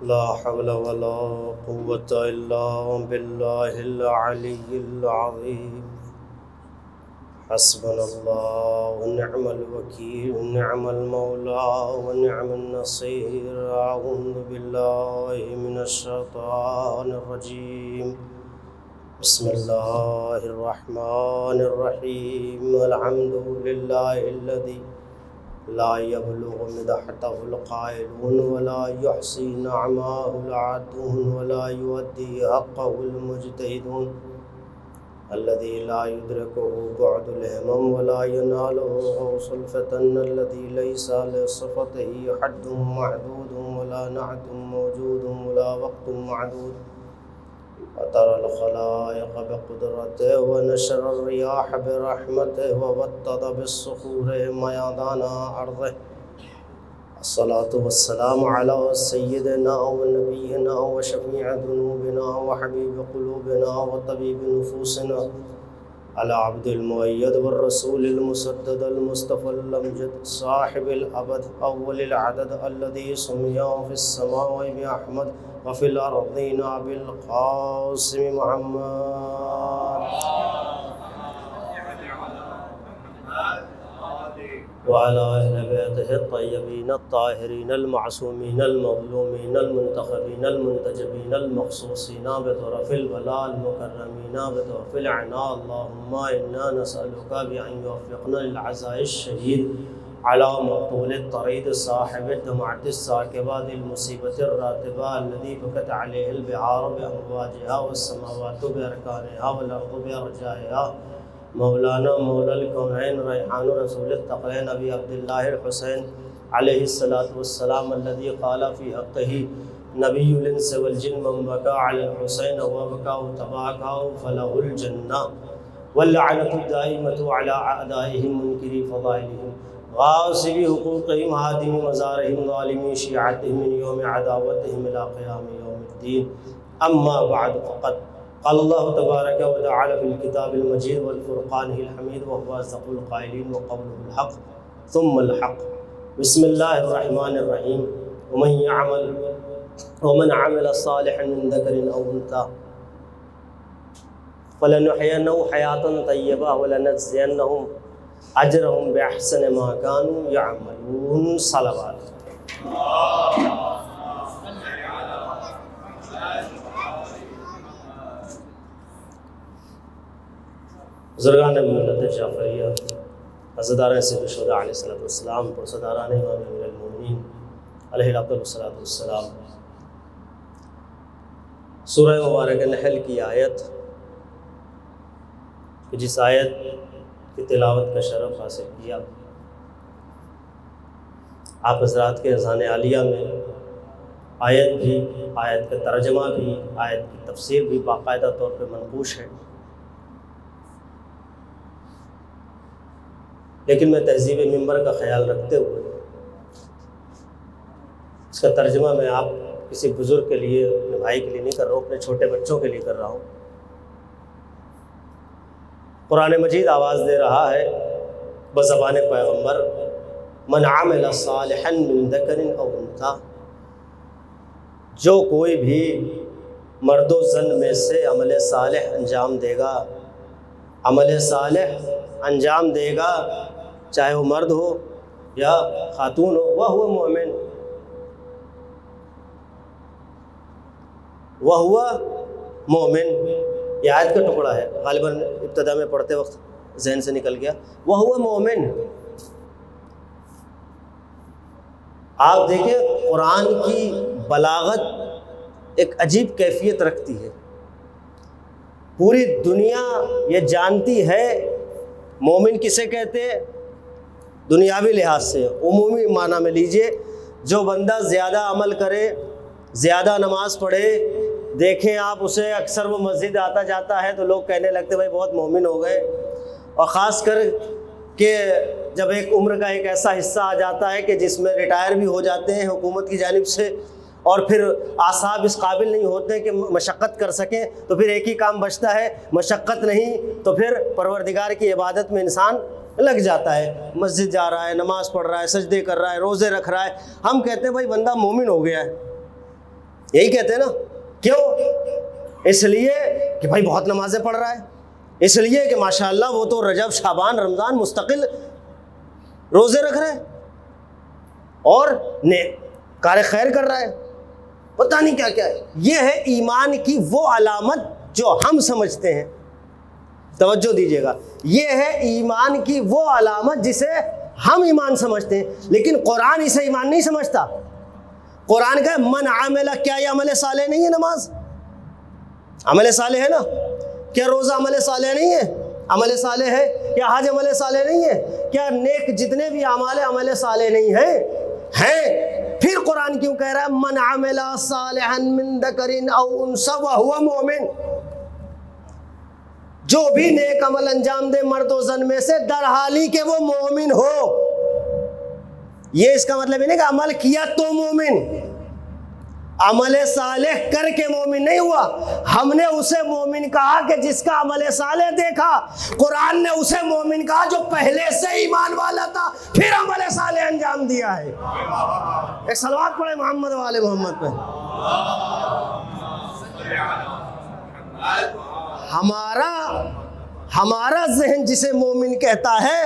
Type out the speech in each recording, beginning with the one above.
لا حول ولا قوة إلا بالله العلي العظيم حسبنا الله ونعم الوكيل نعم المولى ونعم النصير أعوذ بالله من الشيطان الرجيم بسم الله الرحمن الرحيم الحمد لله الذي لا يبلغ مدحته القائلون ولا يحصي نعماه العادون ولا يؤدي حقه المجتهدون الذي لا يدركه بعد الهمم ولا يناله غوص الفتن الذي ليس لصفته حد معدود ولا نعت موجود ولا وقت معدود وترى الخلائق بقدرته ونشر الرياح برحمته ووطد بالصخور ميادان أرضه الصلاة والسلام على سيدنا ونبينا وشفيع ذنوبنا وحبيب قلوبنا وطبيب نفوسنا على عبد المؤيد والرسول المسدد المصطفى الأمجد صاحب الأبد أول العدد الذي سمي في السماء بأحمد وفي الأرضين بالقاسم محمد وعلى أهل بيته الطيبين الطاهرين المعصومين المظلومين المنتخبين المنتجبين المخصوصين بطرف البلاء المكرمين بطرف العناء اللهم إنا نسألك بأن يوفقنا للعزاء الشهيد على مقتول الطريد صاحب الدمعة الساكبة ذي المصيبة الراتبة الذي بكت عليه البحار بأمواجها والسماوات بأركانها والأرض بأرجائها مولانا مولا الكونين ریحان رسول الثقلين أبي عبد الله الحسين عليه الصلاة والسلام الذي قال في حقه نبي الإنس والجن من بكى على الحسين وبكاه تباكاه فله الجنة واللعنة الدائمة على أعدائهم منكري فضائلهم غاصبي حقوقهم هادم مزارهم ظالمي شيعتهم من يوم عداوتهم إلى قيام يوم الدين أما بعد فقد قال الله تبارك وتعالى في الكتاب المجيد والفرقان الحميد وهو أصدق القائلين وقوله الحق ثم الحق بسم الله الرحمن الرحيم ومن عمل صالحا من ذكر أو أنثى فلنحيينه حياة طيبة ولنجزينهم أجرهم بأحسن ما كانوا يعملون صلوات بزرگان ملت جعفریہ، عزاداران سید الشہداء علیہ السلام، پرسداران امام امیر المومنین علیہ السلام، سورہ مبارکہ نحل کی آیت کہ جس آیت کی تلاوت کا شرف حاصل کیا آپ حضرات کے اذان عالیہ میں آیت بھی، آیت کا ترجمہ بھی، آیت کی تفسیر بھی باقاعدہ طور پہ منقوش ہے، لیکن میں تہذیب منبر کا خیال رکھتے ہوئے اس کا ترجمہ میں آپ کسی بزرگ کے لیے، اپنے بھائی کے لیے نہیں کر رہا ہوں، اپنے چھوٹے بچوں کے لیے کر رہا ہوں۔ قرآن مجید آواز دے رہا ہے بزبان پیغمبر، من عمل صالحا من ذکر او انثی، جو کوئی بھی مرد و زن میں سے عمل صالح انجام دے گا، عمل صالح انجام دے گا، چاہے وہ مرد ہو یا خاتون ہو، وہو مومن، وہو مومن، یہ آیت کا ٹکڑا ہے، غالباً ابتدا میں پڑھتے وقت ذہن سے نکل گیا، وہو مومن۔ آپ دیکھیں قرآن کی بلاغت ایک عجیب کیفیت رکھتی ہے، پوری دنیا یہ جانتی ہے مومن کسے کہتے ہیں، دنیاوی لحاظ سے، عمومی معنی میں لیجئے، جو بندہ زیادہ عمل کرے، زیادہ نماز پڑھے، دیکھیں آپ اسے اکثر وہ مسجد آتا جاتا ہے تو لوگ کہنے لگتے بھائی بہت مومن ہو گئے، اور خاص کر کہ جب ایک عمر کا ایک ایسا حصہ آ جاتا ہے کہ جس میں ریٹائر بھی ہو جاتے ہیں حکومت کی جانب سے، اور پھر اعصاب اس قابل نہیں ہوتے کہ مشقت کر سکیں، تو پھر ایک ہی کام بچتا ہے، مشقت نہیں تو پھر پروردگار کی عبادت میں انسان لگ جاتا ہے، مسجد جا رہا ہے، نماز پڑھ رہا ہے، سجدے کر رہا ہے، روزے رکھ رہا ہے، ہم کہتے ہیں بھائی بندہ مومن ہو گیا ہے، یہی کہتے ہیں نا. کیوں؟ اس لیے کہ بھائی بہت نمازیں پڑھ رہا ہے، اس لیے کہ ماشاءاللہ وہ تو رجب شعبان رمضان مستقل روزے رکھ رہا ہے اور کار خیر کر رہا ہے، پتہ نہیں کیا کیا ہے. یہ ہے ایمان کی وہ علامت جو ہم سمجھتے ہیں. توجہ دیجیے گا، یہ ہے ایمان کی وہ علامت جسے ہم ایمان سمجھتے ہیں، لیکن قرآن اسے ایمان نہیں سمجھتا. قرآن کا من عمل، کیا یہ عمل صالح نہیں ہے؟ نماز عمل صالح ہے نا. کیا روزہ عمل صالح نہیں ہے؟ عمل صالح ہے. کیا حج عمل صالح نہیں ہے؟ کیا نیک جتنے بھی اعمال عمل صالح نہیں ہیں؟ پھر قرآن کیوں کہہ رہا ہے من عمل صالحا من ذکر او انثی وہو مومن؟ جو بھی نیک عمل انجام دے مرد و زن میں سے در حالی کہ وہ مومن ہو. یہ اس کا مطلب نہیں کہ عمل کیا تو مومن، عمل صالح کر کے مومن نہیں ہوا. ہم نے اسے مومن کہا کہ جس کا عمل صالح دیکھا. قرآن نے اسے مومن کہا جو پہلے سے ایمان والا تھا پھر عمل صالح انجام دیا ہے. ایک صلوات پڑھے محمد و آل محمد پہ. ہمارا ذہن جسے مومن کہتا ہے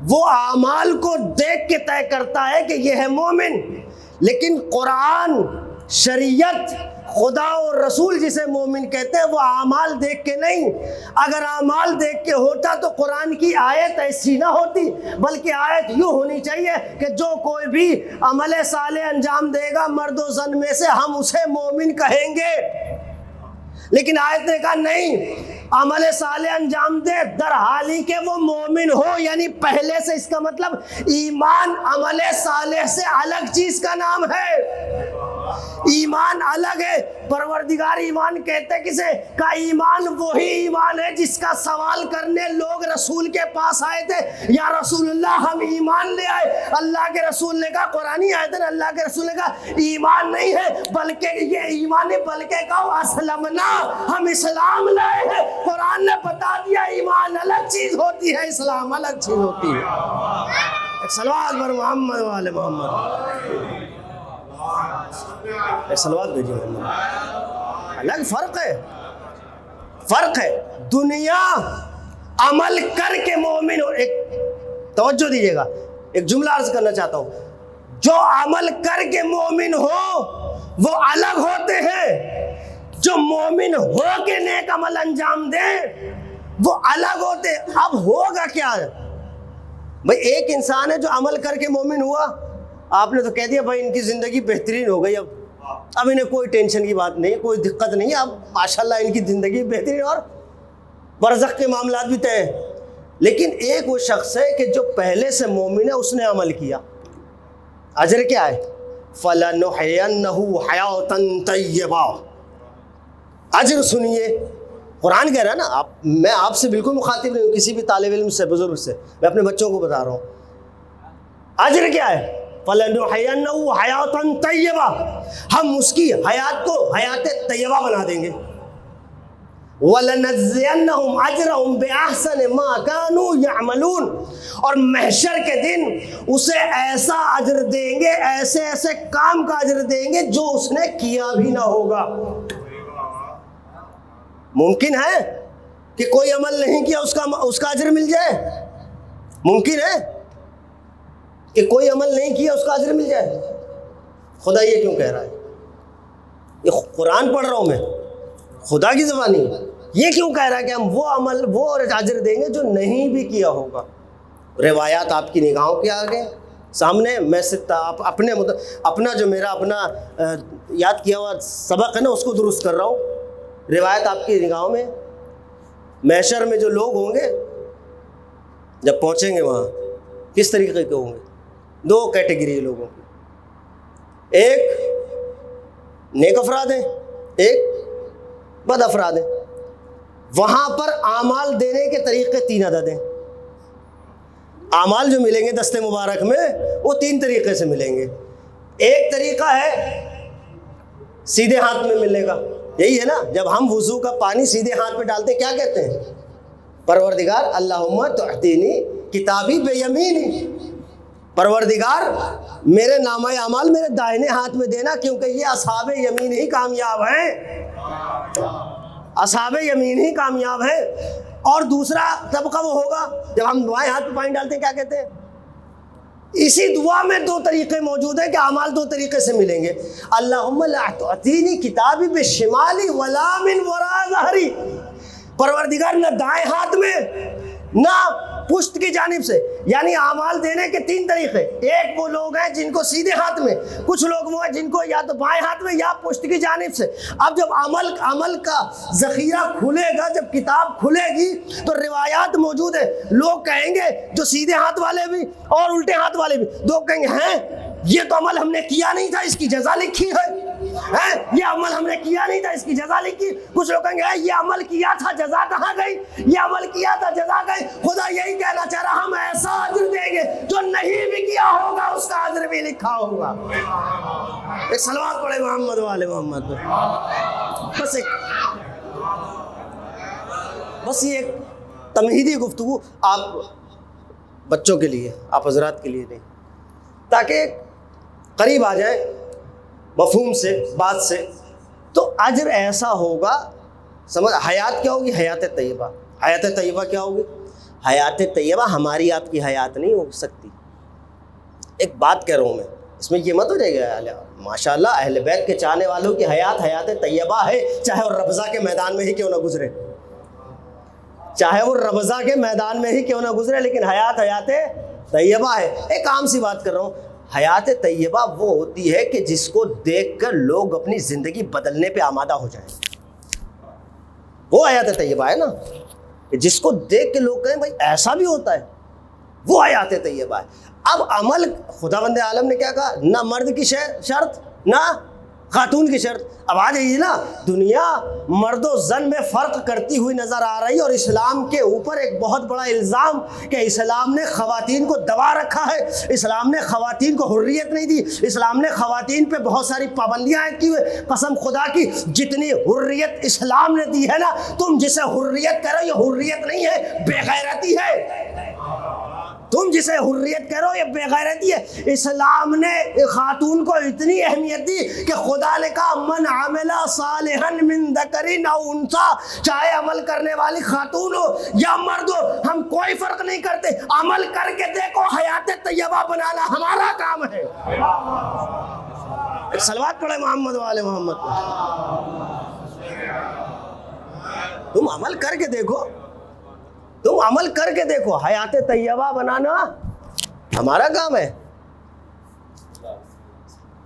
وہ اعمال کو دیکھ کے طے کرتا ہے کہ یہ ہے مومن، لیکن قرآن، شریعت، خدا اور رسول جسے مومن کہتے ہیں وہ اعمال دیکھ کے نہیں. اگر اعمال دیکھ کے ہوتا تو قرآن کی آیت ایسی نہ ہوتی، بلکہ آیت یوں ہونی چاہیے کہ جو کوئی بھی عمل صالح انجام دے گا مرد و زن میں سے ہم اسے مومن کہیں گے. لیکن آیت نے کہا نہیں، عمل صالح انجام دے در حالی کہ وہ مومن ہو، یعنی پہلے سے. اس کا مطلب ایمان عمل صالح سے الگ چیز کا نام ہے. ایمان الگ ہے. پروردگار ایمان کہتے کسے؟ کا ایمان وہی ایمان ہے جس کا سوال کرنے لوگ رسول کے پاس آئے تھے، یا رسول اللہ ہم ایمان لے آئے. اللہ کے رسول نے کہا، قرآنی آیت ہے، اللہ کے رسول نے کہا ایمان نہیں ہے بلکہ یہ ایمان ہے، بلکہ کہو اسلمنا، ہم اسلام لائے ہیں. قرآن نے بتا دیا ایمان الگ چیز ہوتی ہے، اسلام الگ چیز ہوتی ہے. ایک صلوات پر محمد و آل محمد. ایک صلوات بھیجیے محمد. الگ فرق ہے. دنیا عمل کر کے مومن ہو. ایک توجہ دیجیے گا، ایک جملہ عرض کرنا چاہتا ہوں. جو عمل کر کے مومن ہو وہ الگ ہوتے ہیں، جو مومن ہو کے نیک عمل انجام دیں وہ الگ ہوتے ہیں. اب ہوگا کیا بھائی؟ ایک انسان ہے جو عمل کر کے مومن ہوا، آپ نے تو کہہ دیا بھائی ان کی زندگی بہترین ہو گئی، اب انہیں کوئی ٹینشن کی بات نہیں، کوئی دقت نہیں، اب ماشاءاللہ ان کی زندگی بہترین اور برزخ کے معاملات بھی طے ہیں. لیکن ایک وہ شخص ہے کہ جو پہلے سے مومن ہے، اس نے عمل کیا، اجر کیا ہے؟ فَلَنُحْيَنَّهُ حَيَاةً طَيِّبَةً. اجر سنیے، قرآن کہہ رہا ہے نا. میں آپ سے بالکل مخاطب نہیں ہوں، کسی بھی طالب علم سے، بزرگ سے، میں اپنے بچوں کو بتا رہا ہوں. اجر کیا ہے؟ فَلَنُحْيَنَّهُ حَيَاةً طَيِّبَةً. ہم اس کی حیات کو حیات طیبہ بنا دیں گے. وَلَنَجْزِيَنَّهُمْ أَجْرَهُمْ بِأَحْسَنِ مَا كَانُوا يَعْمَلُونَ. اور محشر کے دن اسے ایسا اجر دیں گے، ایسے کام کا اجر دیں گے جو اس نے کیا بھی نہ ہوگا. ممکن ہے کہ کوئی عمل نہیں کیا اس کا اجر مل جائے؟ ممکن ہے کہ کوئی عمل نہیں کیا اس کا اجر مل جائے؟ خدا یہ کیوں کہہ رہا ہے؟ یہ قرآن پڑھ رہا ہوں میں، خدا کی زبانی. یہ کیوں کہہ رہا ہے کہ ہم وہ عمل وہ اجر دیں گے جو نہیں بھی کیا ہوگا؟ روایات آپ کی نگاہوں کے آگے سامنے. میں اپنا جو میرا اپنا یاد کیا ہوا سبق ہے نا، اس کو درست کر رہا ہوں. روایت آپ کی نگاہوں میں. محشر میں جو لوگ ہوں گے جب پہنچیں گے وہاں کس طریقے کے ہوں گے؟ دو کیٹیگری لوگوں کی. ایک نیک افراد ہیں، ایک بد افراد ہیں. وہاں پر اعمال دینے کے طریقے 3 عدد ہیں. اعمال جو ملیں گے دستے مبارک میں وہ 3 طریقے سے ملیں گے. ایک طریقہ ہے سیدھے ہاتھ میں ملنے کا. یہی ہے نا، جب ہم وضو کا پانی سیدھے ہاتھ پہ ڈالتے ہیں کیا کہتے ہیں؟ پروردگار اللہم تعطینی کتابی بیمینی. پروردگار میرے نامہ اعمال میرے دائنے ہاتھ میں دینا، کیونکہ یہ اصحاب یمین ہی کامیاب ہیں، اصحاب یمین ہی کامیاب ہیں۔ اور دوسرا طبقہ وہ ہوگا جب ہم دعائیں ہاتھ پہ پانی ڈالتے ہیں، کیا کہتے ہیں؟ اسی دعا میں دو طریقے موجود ہیں کہ اعمال دو طریقے سے ملیں گے۔ اللہم لا تعطینی کتابی بشمالی ولا من وراء ظہری، پروردگار نہ دائیں ہاتھ میں نہ پشت کی جانب سے، یعنی اعمال دینے کے تین طریقے۔ ایک وہ لوگ ہیں جن کو سیدھے ہاتھ میں، کچھ لوگ وہ ہیں جن کو یا تو بائیں ہاتھ میں یا پشت کی جانب سے۔ اب جب عمل کا ذخیرہ کھلے گا، جب کتاب کھلے گی تو روایات موجود ہیں، لوگ کہیں گے جو سیدھے ہاتھ والے بھی اور الٹے ہاتھ والے بھی، لوگ کہیں گے ہیں یہ تو عمل ہم نے کیا نہیں تھا، اس کی جزا لکھی ہے، یہ عمل ہم نے کیا نہیں تھا، اس کی جزا لکھی۔ کچھ لوگ کہیں گے یہ عمل کیا تھا، جزا کہاں گئی؟ یہ عمل کیا تھا، جزا گئی۔ خدا یہی کہنا چاہ رہا ہم ایسا اجر دیں گے جو نہیں بھی کیا ہوگا اس کا اجر بھی لکھا ہوگا۔ ایک صلوات پڑھے محمد والے محمد۔ بس یہ ایک تمہیدی گفتگو آپ بچوں کے لیے، آپ حضرات کے لیے نہیں، تاکہ قریب آ جائیں مفہوم سے، بات سے۔ تو اجر ایسا ہوگا، سمجھ، حیات کیا ہوگی؟ حیات طیبہ۔ حیات طیبہ کیا ہوگی؟ حیات طیبہ ہماری آپ کی حیات نہیں ہو سکتی۔ ایک بات کہہ رہا ہوں میں، اس میں یہ مت ہو جائے گا ماشاء اللہ اہل بیت کے چاہنے والوں کی حیات حیات طیبہ ہے، چاہے وہ ربضہ کے میدان میں ہی کیوں نہ گزرے، چاہے وہ ربضہ کے میدان میں ہی کیوں نہ گزرے، لیکن حیات حیات طیبہ ہے۔ ایک عام سی بات کر رہا ہوں، حیات طیبہ وہ ہوتی ہے کہ جس کو دیکھ کر لوگ اپنی زندگی بدلنے پہ آمادہ ہو جائیں، وہ حیات طیبہ ہے نا، کہ جس کو دیکھ کے لوگ کہیں بھائی ایسا بھی ہوتا ہے، وہ حیات طیبہ ہے۔ اب عمل، خداوند عالم نے کیا کہا؟ نہ مرد کی شرط نہ خاتون کی شرط۔ اب آ جائیے نا، دنیا مرد و زن میں فرق کرتی ہوئی نظر آ رہی ہے، اور اسلام کے اوپر ایک بہت بڑا الزام کہ اسلام نے خواتین کو دبا رکھا ہے، اسلام نے خواتین کو حریت نہیں دی، اسلام نے خواتین پہ بہت ساری پابندیاں عائد کی ہوئی۔ قسم خدا کی جتنی حریت اسلام نے دی ہے نا، تم جسے حریت کہہ رہے ہو یہ حریت نہیں ہے، بے غیرتی ہے۔ تم جسے حریت کہہ رہے ہو یہ بے غیرتی ہے۔ اسلام نے خاتون کو اتنی اہمیت دی کہ خدا نے کہا من عمل صالحا من ذکر او انثی، چاہے عمل کرنے والی خاتون ہو یا مرد ہو، ہم کوئی فرق نہیں کرتے، عمل کر کے دیکھو، حیات طیبہ بنانا ہمارا کام ہے۔ ایک صلوات پڑھے محمد والے محمد۔ تم عمل کر کے دیکھو، تم عمل کر کے دیکھو، حیات طیبہ بنانا ہمارا کام ہے۔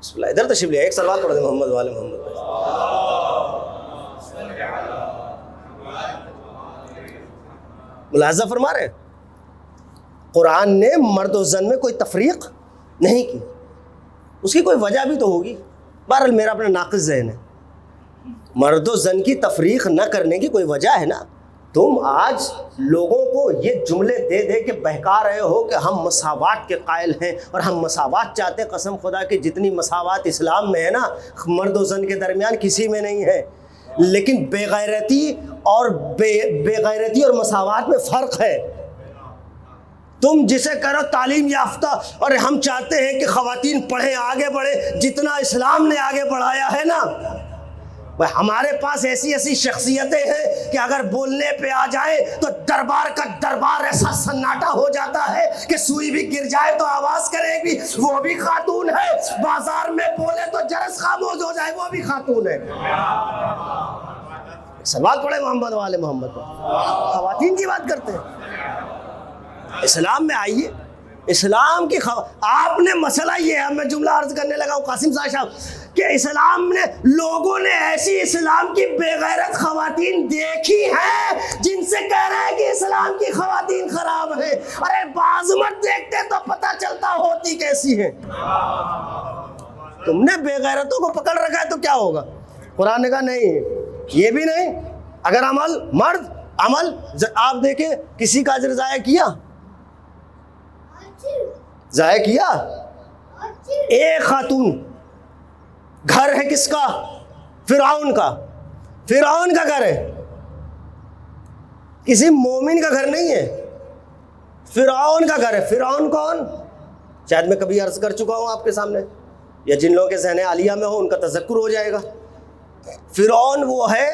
بسم اللہ، ادھر تشریف لے، ایک صلوات پڑھ دیں محمد والے محمد پہ۔ ملاحظہ فرما رہے ہیں، قرآن نے مرد و زن میں کوئی تفریق نہیں کی، اس کی کوئی وجہ بھی تو ہوگی۔ بہرحال میرا اپنا ناقص ذہن ہے، مرد و زن کی تفریق نہ کرنے کی کوئی وجہ ہے نا۔ تم آج لوگوں کو یہ جملے دے دے کے بہکا رہے ہو کہ ہم مساوات کے قائل ہیں اور ہم مساوات چاہتے ہیں۔ قسم خدا کہ جتنی مساوات اسلام میں ہے نا، مرد و زن کے درمیان کسی میں نہیں ہے، لیکن بے غیرتی اور مساوات میں فرق ہے۔ تم جسے کرو تعلیم یافتہ، اور ہم چاہتے ہیں کہ خواتین پڑھیں، آگے بڑھیں، جتنا اسلام نے آگے بڑھایا ہے نا، ہمارے پاس ایسی ایسی شخصیتیں ہیں کہ اگر بولنے پہ آ جائے تو دربار کا دربار ایسا سناٹا ہو جاتا ہے کہ سوئی بھی گر جائے تو آواز کرے گی، وہ بھی خاتون ہے۔ بازار میں بولے تو جرس خاموش ہو جائے، وہ بھی خاتون ہے۔ صلوات پڑھے محمد والے محمد پر۔ خواتین کی بات کرتے ہیں، اسلام میں آئیے، اسلام کی آپ نے مسئلہ یہ ہے، میں جملہ عرض کرنے لگا ہوں قاسم صاحب، کہ اسلام نے، لوگوں نے ایسی اسلام کی بے غیرت خواتین دیکھی ہیں جن سے کہہ رہے ہیں کہ اسلام کی خواتین خراب ہیں۔ ارے بازمت دیکھتے تو پتہ چلتا ہوتی کیسی ہیں۔ تم نے بے غیرتوں کو پکڑ رکھا ہے تو کیا ہوگا؟ قرآن نے کہا نہیں، یہ بھی نہیں۔ اگر عمل، مرد عمل، آپ دیکھیں کسی کا اجر ضائع کیا، ضائع کیا؟ ایک خاتون، گھر ہے کس کا؟ فرعون کا۔ فرعون کا گھر ہے، کسی مومن کا گھر نہیں ہے، فرعون کا گھر ہے۔ فرعون کون؟ شاید میں کبھی عرض کر چکا ہوں آپ کے سامنے، یا جن لوگوں کے ذہن عالیہ میں ہو ان کا تذکر ہو جائے گا۔ فرعون وہ ہے،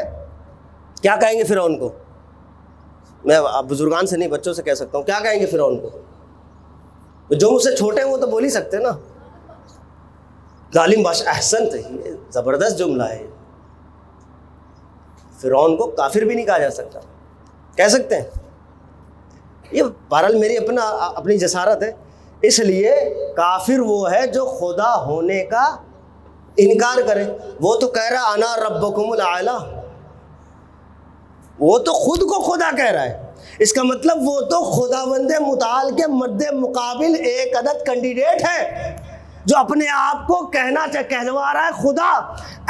کیا کہیں گے فرعون کو؟ میں آپ بزرگان سے نہیں بچوں سے کہہ سکتا ہوں، کیا کہیں گے فرعون کو؟ جو مجھ سے چھوٹے ہیں وہ تو بول ہی سکتے نا، ظالم بادشاہ۔ احسن، یہ زبردست جملہ ہے۔ فرعون کو کافر بھی نہیں کہا جا سکتا، کہہ سکتے ہیں؟ یہ بہرحال میری اپنی جسارت ہے۔ اس لیے کافر وہ ہے جو خدا ہونے کا انکار کرے۔ وہ تو کہہ رہا انا ربکم الاعلی، وہ تو خود کو خدا کہہ رہا ہے۔ اس کا مطلب وہ تو خداوند متعال کے مد مقابل ایک عدد کینڈیڈیٹ ہے جو اپنے آپ کو کہلوا رہا ہے خدا۔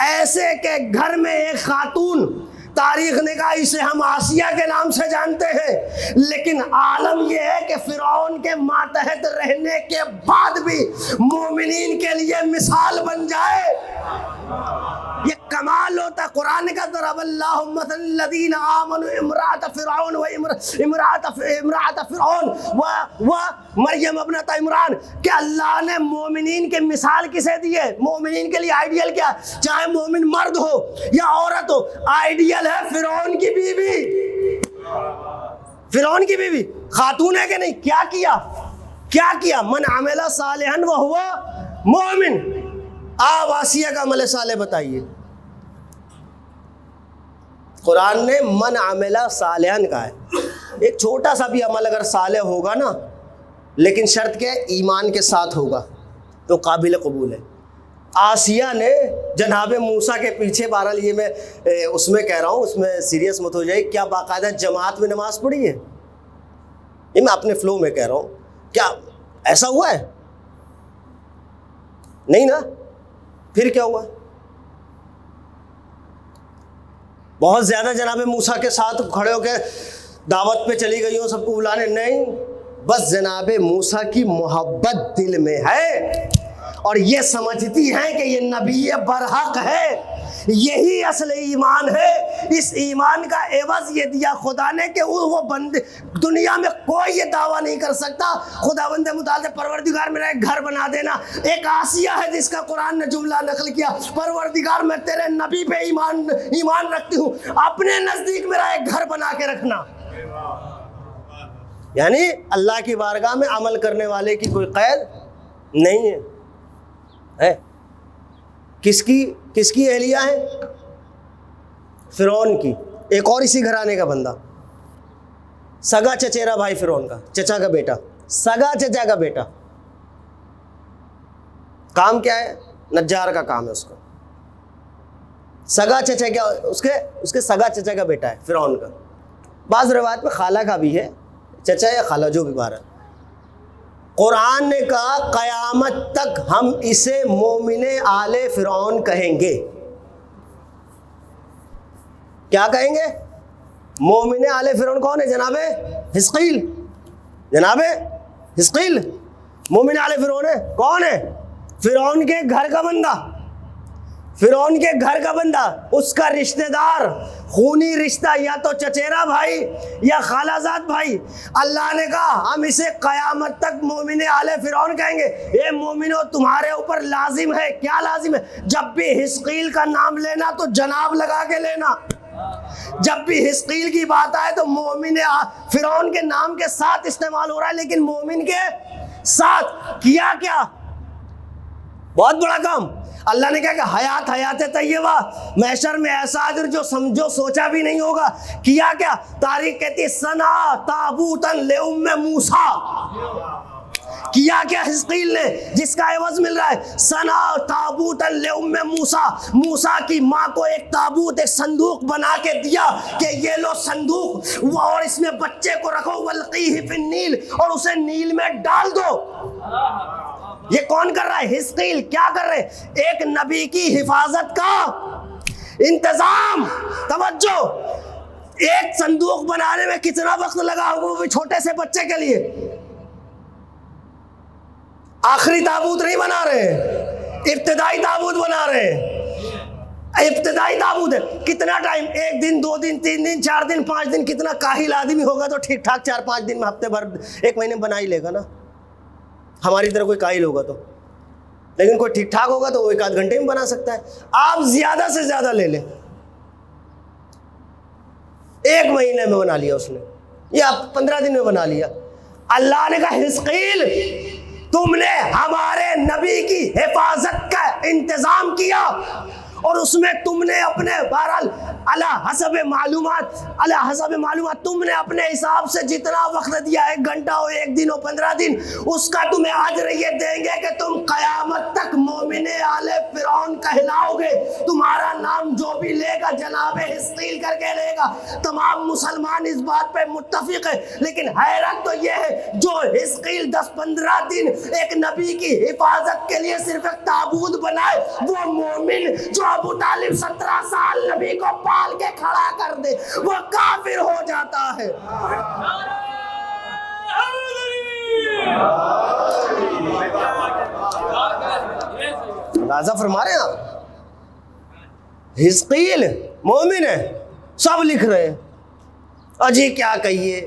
ایسے کہ گھر میں ایک خاتون، تاریخ نے کہا اسے ہم آسیہ کے نام سے جانتے ہیں، لیکن عالم یہ ہے کہ فرعون کے ماتحت رہنے کے بعد بھی مومنین کے لیے مثال بن جائے، یہ کمال ہوتا۔ قرآن کا ضرب اللہ مثلا الذین آمنوا امرأۃ فرعون و امرأۃ فرعون و مریم ابنۃ عمران، کہ اللہ نے مومنین کے مثال کسے دی ہے؟ مومنین کے لیے آئیڈیل کیا؟ چاہے مومن مرد ہو یا عورت ہو، آئیڈیل ہے فرعون کی بیوی۔ فرعون کی بیوی خاتون ہے کہ نہیں؟ کیا کیا؟ من عمل صالحا وہو مومن۔ آپ آسیہ کا عمل صالح بتائیے۔ قرآن نے من عمل صالحا کہا ہے۔ ایک چھوٹا سا بھی عمل اگر صالح ہوگا نا، لیکن شرط کے ایمان کے ساتھ ہوگا تو قابل قبول ہے۔ آسیہ نے جناب موسیٰ کے پیچھے، بہرحال یہ میں اس میں کہہ رہا ہوں، اس میں سیریس مت ہو جائے، کیا باقاعدہ جماعت میں نماز پڑھی ہے؟ یہ میں اپنے فلو میں کہہ رہا ہوں، کیا ایسا ہوا ہے؟ نہیں نا؟ پھر کیا ہوا؟ بہت زیادہ جناب موسیٰ کے ساتھ کھڑے ہو کے دعوت پہ چلی گئی ہوں سب کو بلانے؟ نہیں، بس جناب موسیٰ کی محبت دل میں ہے اور یہ سمجھتی ہیں کہ یہ نبی برحق ہے۔ یہی اصل ایمان ہے۔ اس ایمان کا عوض یہ دیا خدا نے کہ وہ بندے دنیا میں کوئی یہ دعویٰ نہیں کر سکتا خداوند متعال پروردگار میرا ایک گھر بنا دینا۔ ایک آسیہ ہے جس کا قرآن نے جملہ نقل کیا، پروردگار میں تیرے نبی پہ ایمان رکھتی ہوں، اپنے نزدیک میرا ایک گھر بنا کے رکھنا۔ یعنی اللہ کی بارگاہ میں عمل کرنے والے کی کوئی قید نہیں ہے۔ کس کی اہلیہ ہے؟ فرعون کی۔ ایک اور اسی گھرانے کا بندہ، سگا چچیرا بھائی فرعون کا، چچا کا بیٹا، سگا چچا کا بیٹا۔ کام کیا ہے؟ نجار کا کام ہے اس کا۔ سگا چچا کیا؟ اس کے سگا چچا کا بیٹا ہے فرعون کا۔ بعض روایت میں خالہ کا بھی ہے، چچا یا خالہ جو بھی بار ہے۔ قرآن نے کہا قیامت تک ہم اسے مومن آل فرعون کہیں گے۔ کیا کہیں گے؟ مومن آل فرعون کون ہے؟ جناب حزقیل۔ جناب حزقیل مومن آل فرعون ہے۔ کون ہے؟ فرعون کے گھر کا بندہ، فرعون کے گھر کا بندہ، اس کا رشتہ دار، خونی رشتہ، یا تو چچیرا بھائی یا خالہ زاد بھائی۔ اللہ نے کہا ہم اسے قیامت تک مومن آل فرعون کہیں گے۔ اے مومنو تمہارے اوپر لازم ہے، کیا لازم ہے؟ جب بھی حزقیل کا نام لینا تو جناب لگا کے لینا۔ جب بھی حزقیل کی بات آئے تو مومن فرعون کے نام کے ساتھ استعمال ہو رہا ہے، لیکن مومن کے ساتھ۔ کیا بہت بڑا کام اللہ نے کہا کہ حیات طیبہ، محشر میں ایسا اجر جو سمجھو سوچا بھی نہیں ہوگا۔ کیا تاریخ کہتی ہے صنع تابوتا لأم موسیٰ۔ کیا حزقیل نے جس کا عوض مل رہا ہے؟ صنع تابوتا لأم موسیٰ، موسیٰ کی ماں کو ایک تابوت، ایک صندوق بنا کے دیا کہ یہ لو صندوق، اور اس میں بچے کو رکھو، والقیہ فی النیل، اور اسے نیل میں ڈال دو۔ یہ کون کر رہا ہے؟ حزقیل۔ کیا کر رہے؟ ایک نبی کی حفاظت کا انتظام۔ توجہ، ایک صندوق بنانے میں کتنا وقت لگا ہوگا، وہ بھی چھوٹے سے بچے کے لیے۔ آخری تابوت نہیں بنا رہے، ابتدائی تابوت بنا رہے ہیں۔ ابتدائی تابوت ہے۔ کتنا ٹائم؟ 1 دن، 2 دن، 3 دن، 4 دن، 5 دن۔ کتنا کاہل آدمی ہوگا تو ٹھیک ٹھاک 4-5 دن میں، ہفتے بھر، 1 مہینے بنا ہی لے گا نا۔ ہماری طرح کوئی قائل ہوگا تو، لیکن کوئی ٹھیک ٹھاک ہوگا تو وہ 1 آدھ گھنٹے میں بنا سکتا ہے. آپ زیادہ سے زیادہ لے لیں، 1 مہینے میں بنا لیا اس نے، یا 15 دن میں بنا لیا. اللہ نے کہا حزقیل تم نے ہمارے نبی کی حفاظت کا انتظام کیا اور اس میں تم نے اپنے بہرحال علی حسب معلومات تم نے اپنے حساب سے جتنا وقت دیا، 1 گھنٹہ ہو، 1 دن ہو، 15 دن، اس کا تمہیں اجر یہ دیں گے کہ تم قیامت تک مومن آل فرعون کہلاؤ گے. تمہارا نام جو بھی لے گا جناب حزقیل کر کے لے گا. تمام مسلمان اس بات پہ متفق ہے. لیکن حیرت تو یہ ہے جو حزقیل 10-15 دن ایک نبی کی حفاظت کے لیے صرف ایک تابوت بنائے، وہ مومن جو ابو طالب 17 سال نبی کو پال کے کھڑا کر دے وہ کافر ہو جاتا ہے. راضا فرما رہے ہیں آپ، حزقیل مومن ہے، سب لکھ رہے ہیں. اجی کیا کہیے،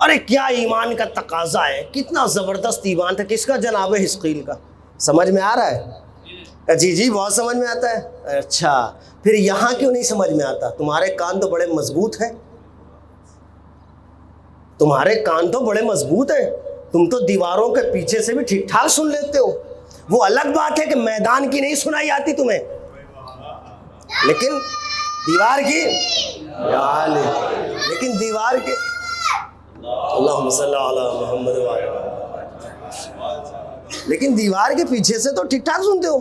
ارے کیا ایمان کا تقاضا ہے، کتنا زبردست ایمان تھا کس کا؟ جناب حزقیل کا. سمجھ میں آ رہا ہے؟ جی بہت سمجھ میں آتا ہے. اچھا پھر یہاں کیوں نہیں سمجھ میں آتا؟ تمہارے کان تو بڑے مضبوط ہیں، تمہارے کان تو بڑے مضبوط ہیں، تم تو دیواروں کے پیچھے سے بھی ٹھیک ٹھاک سن لیتے ہو. وہ الگ بات ہے کہ میدان کی نہیں سنائی آتی تمہیں، لیکن دیوار کی اللہم صلی علی محمد لیکن دیوار کے پیچھے سے تو ٹھیک ٹھاک سنتے ہو.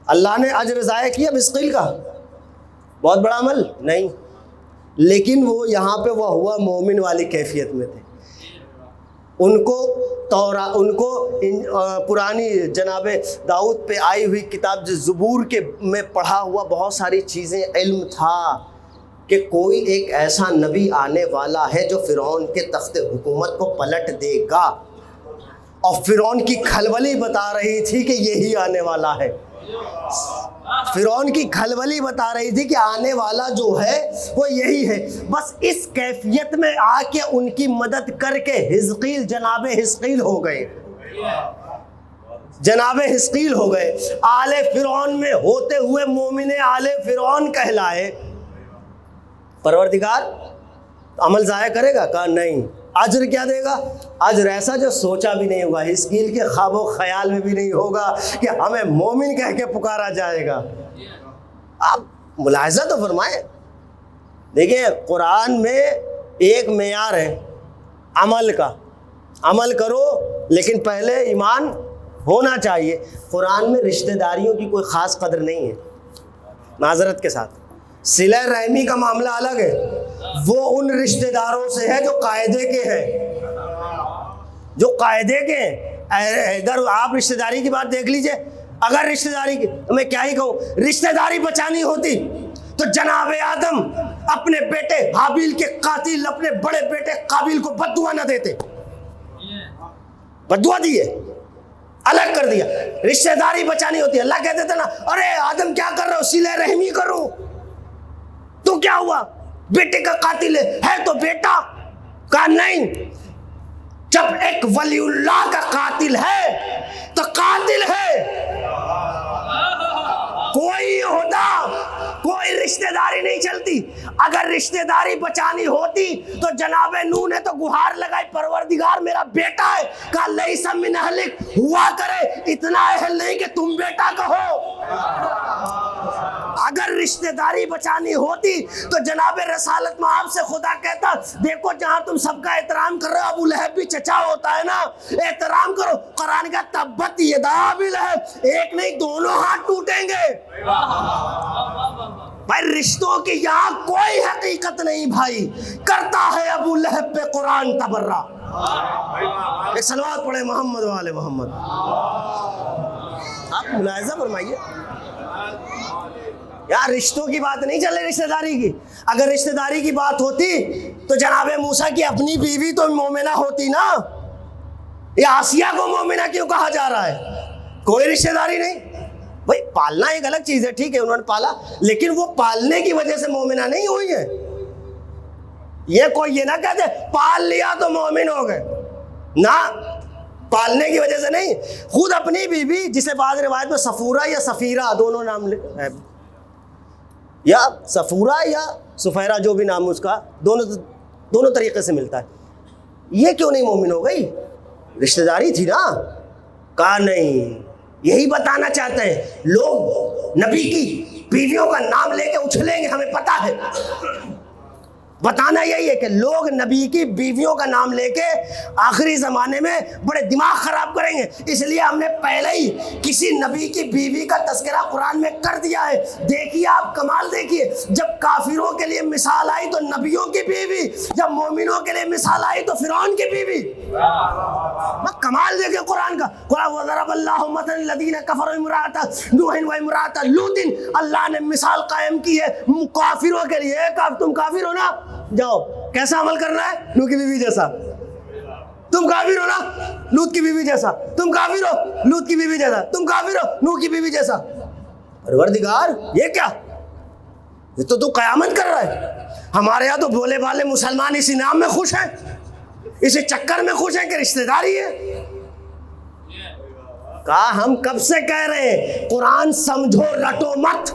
اللہ نے اجر ضائع کیا حزقیل کا، بہت بڑا عمل نہیں، لیکن وہ یہاں پہ وہ ہوا مومن والی کیفیت میں تھے. ان کو پرانی جناب داؤد پہ آئی ہوئی کتاب زبور کے میں پڑھا ہوا بہت ساری چیزیں علم تھا کہ کوئی ایک ایسا نبی آنے والا ہے جو فرعون کے تخت حکومت کو پلٹ دے گا، اور فرعون کی کھلبلی بتا رہی تھی کہ یہی آنے والا ہے. فرعون کی کھلبلی بتا رہی تھی کہ آنے والا جو ہے وہ یہی ہے. بس اس کیفیت میں آ کے ان کی مدد کر کے حزقیل جناب حزقیل ہو گئے، جناب حزقیل ہو گئے. آل فرعون میں ہوتے ہوئے مومن آل فرعون کہلائے. پروردگار عمل ضائع کرے گا؟ کہا نہیں. اجر کیا دے گا؟ اجر ایسا جو سوچا بھی نہیں ہوگا، حزقیل کے خواب و خیال میں بھی نہیں ہوگا کہ ہمیں مومن کہہ کے پکارا جائے گا. آپ ملاحظہ تو فرمائیں. دیکھیں قرآن میں ایک معیار ہے عمل کا، عمل کرو لیکن پہلے ایمان ہونا چاہیے. قرآن میں رشتہ داریوں کی کوئی خاص قدر نہیں ہے. معذرت کے ساتھ صلہ رحمی کا معاملہ الگ ہے، وہ ان رشتہ داروں سے ہے جو قاعدے کے ہیں، جو قاعدے کے ہیں. ادھر آپ رشتہ داری کی بات دیکھ لیجئے. اگر رشتہ داری کی میں کیا ہی کہوں، رشتہ داری بچانی ہوتی تو جناب آدم اپنے بیٹے حابیل کے قاتل اپنے بڑے بیٹے قابیل کو بددعا نہ دیتے. بددعا دیے، الگ کر دیا. رشتہ داری بچانی ہوتی، اللہ کہتے تھے نا ارے آدم کیا کر رہے ہو، صلہ رحمی کرو. تو کیا ہوا؟ بیٹے کا قاتل ہے تو بیٹا. کہا نہیں، جب ایک ولی اللہ کا قاتل ہے تو قاتل ہے. کوئی عہدہ کوئی رشتہ داری نہیں چلتی. اگر رشتہ داری بچانی ہوتی تو جناب نوح نے تو گہار لگائی پروردگار میرا بیٹا ہے. کہا لیس من اہلک، ہوا کرے اتنا اہل نہیں کہ تم بیٹا کہو. اگر رشتہ داری بچانی ہوتی تو جناب رسالت میں آپ سے خدا کہتا دیکھو جہاں تم سب کا احترام کر رہے ہو، ابو لہب بھی چچا ہوتا ہے نا، احترام کرو. قرآن کا تبت یدا ابی لہب، ایک نہیں دونوں ہاتھ ٹوٹیں گے. بھائی رشتوں کی یہاں کوئی حقیقت نہیں بھائی. کرتا ہے ابو لہب پہ قرآن تبرہ. ایک صلوات پڑھے محمد والے محمد. آپ ملاحظہ فرمائیے یار، رشتوں کی بات نہیں چل رہی، رشتہ داری کی. اگر رشتہ داری کی بات ہوتی تو جناب موسیٰ کی اپنی بیوی تو مومنہ ہوتی نا. یہ آسیہ کو مومنہ کیوں کہا جا رہا ہے؟ کوئی رشتہ داری نہیں. بھائی پالنا ایک الگ چیز ہے، ٹھیک ہے انہوں نے پالا، لیکن وہ پالنے کی وجہ سے مومنہ نہیں ہوئی ہے. یہ کوئی یہ نہ کہتے پال لیا تو مومن ہو گئے، نہ پالنے کی وجہ سے نہیں، خود اپنی بیوی، جسے بعض روایت میں صفورہ یا صفیرہ دونوں نام یا صفورہ یا سفیرہ جو بھی نام اس کا، دونوں طریقے سے ملتا ہے، یہ کیوں نہیں مومن ہو گئی؟ رشتہ داری تھی نا. کہا نہیں، یہی بتانا چاہتے ہیں لوگ نبی کی بیویوں کا نام لے کے اچھلیں گے، ہمیں پتا ہے. بتانا یہی ہے کہ لوگ نبی کی بیویوں کا نام لے کے آخری زمانے میں بڑے دماغ خراب کریں گے، اس لیے ہم نے پہلے ہی کسی نبی کی بیوی کا تذکرہ قرآن میں کر دیا ہے. دیکھیے آپ کمال دیکھیے، جب کافروں کے لیے مثال آئی تو نبیوں کی بیوی، جب مومنوں کے لیے مثال آئی تو فرعون کی بیوی. کمال دیکھیں قرآن کا. قرآن وَضَرَبَ اللَّهُ مَثَلًا الَّذِينَ كَفَرُوا امْرَأَتَ نُوحٍ وَامْرَأَتَ لُوطٍ. اللہ نے مثال قائم کی ہے کافروں کے لیے. تم کافر ہو نا، جاؤ کیسا عمل کرنا ہے؟ نوح کی بیوی جیسا. تم کافر ہو نا، لوط کی بیوی جیسا. تم کافر ہو، لوط کی بیوی جیسا. تم کافر ہو، نوح کی بیوی جیسا. پروردگار یہ کیا؟ یہ تو قیامت کر رہا ہے. ہمارے یہاں تو بولے والے مسلمان اسی نام میں خوش ہیں، اسی چکر میں خوش ہیں کہ رشتہ داری ہے. کہا ہم کب سے کہہ رہے ہیں قرآن سمجھو رٹو مت.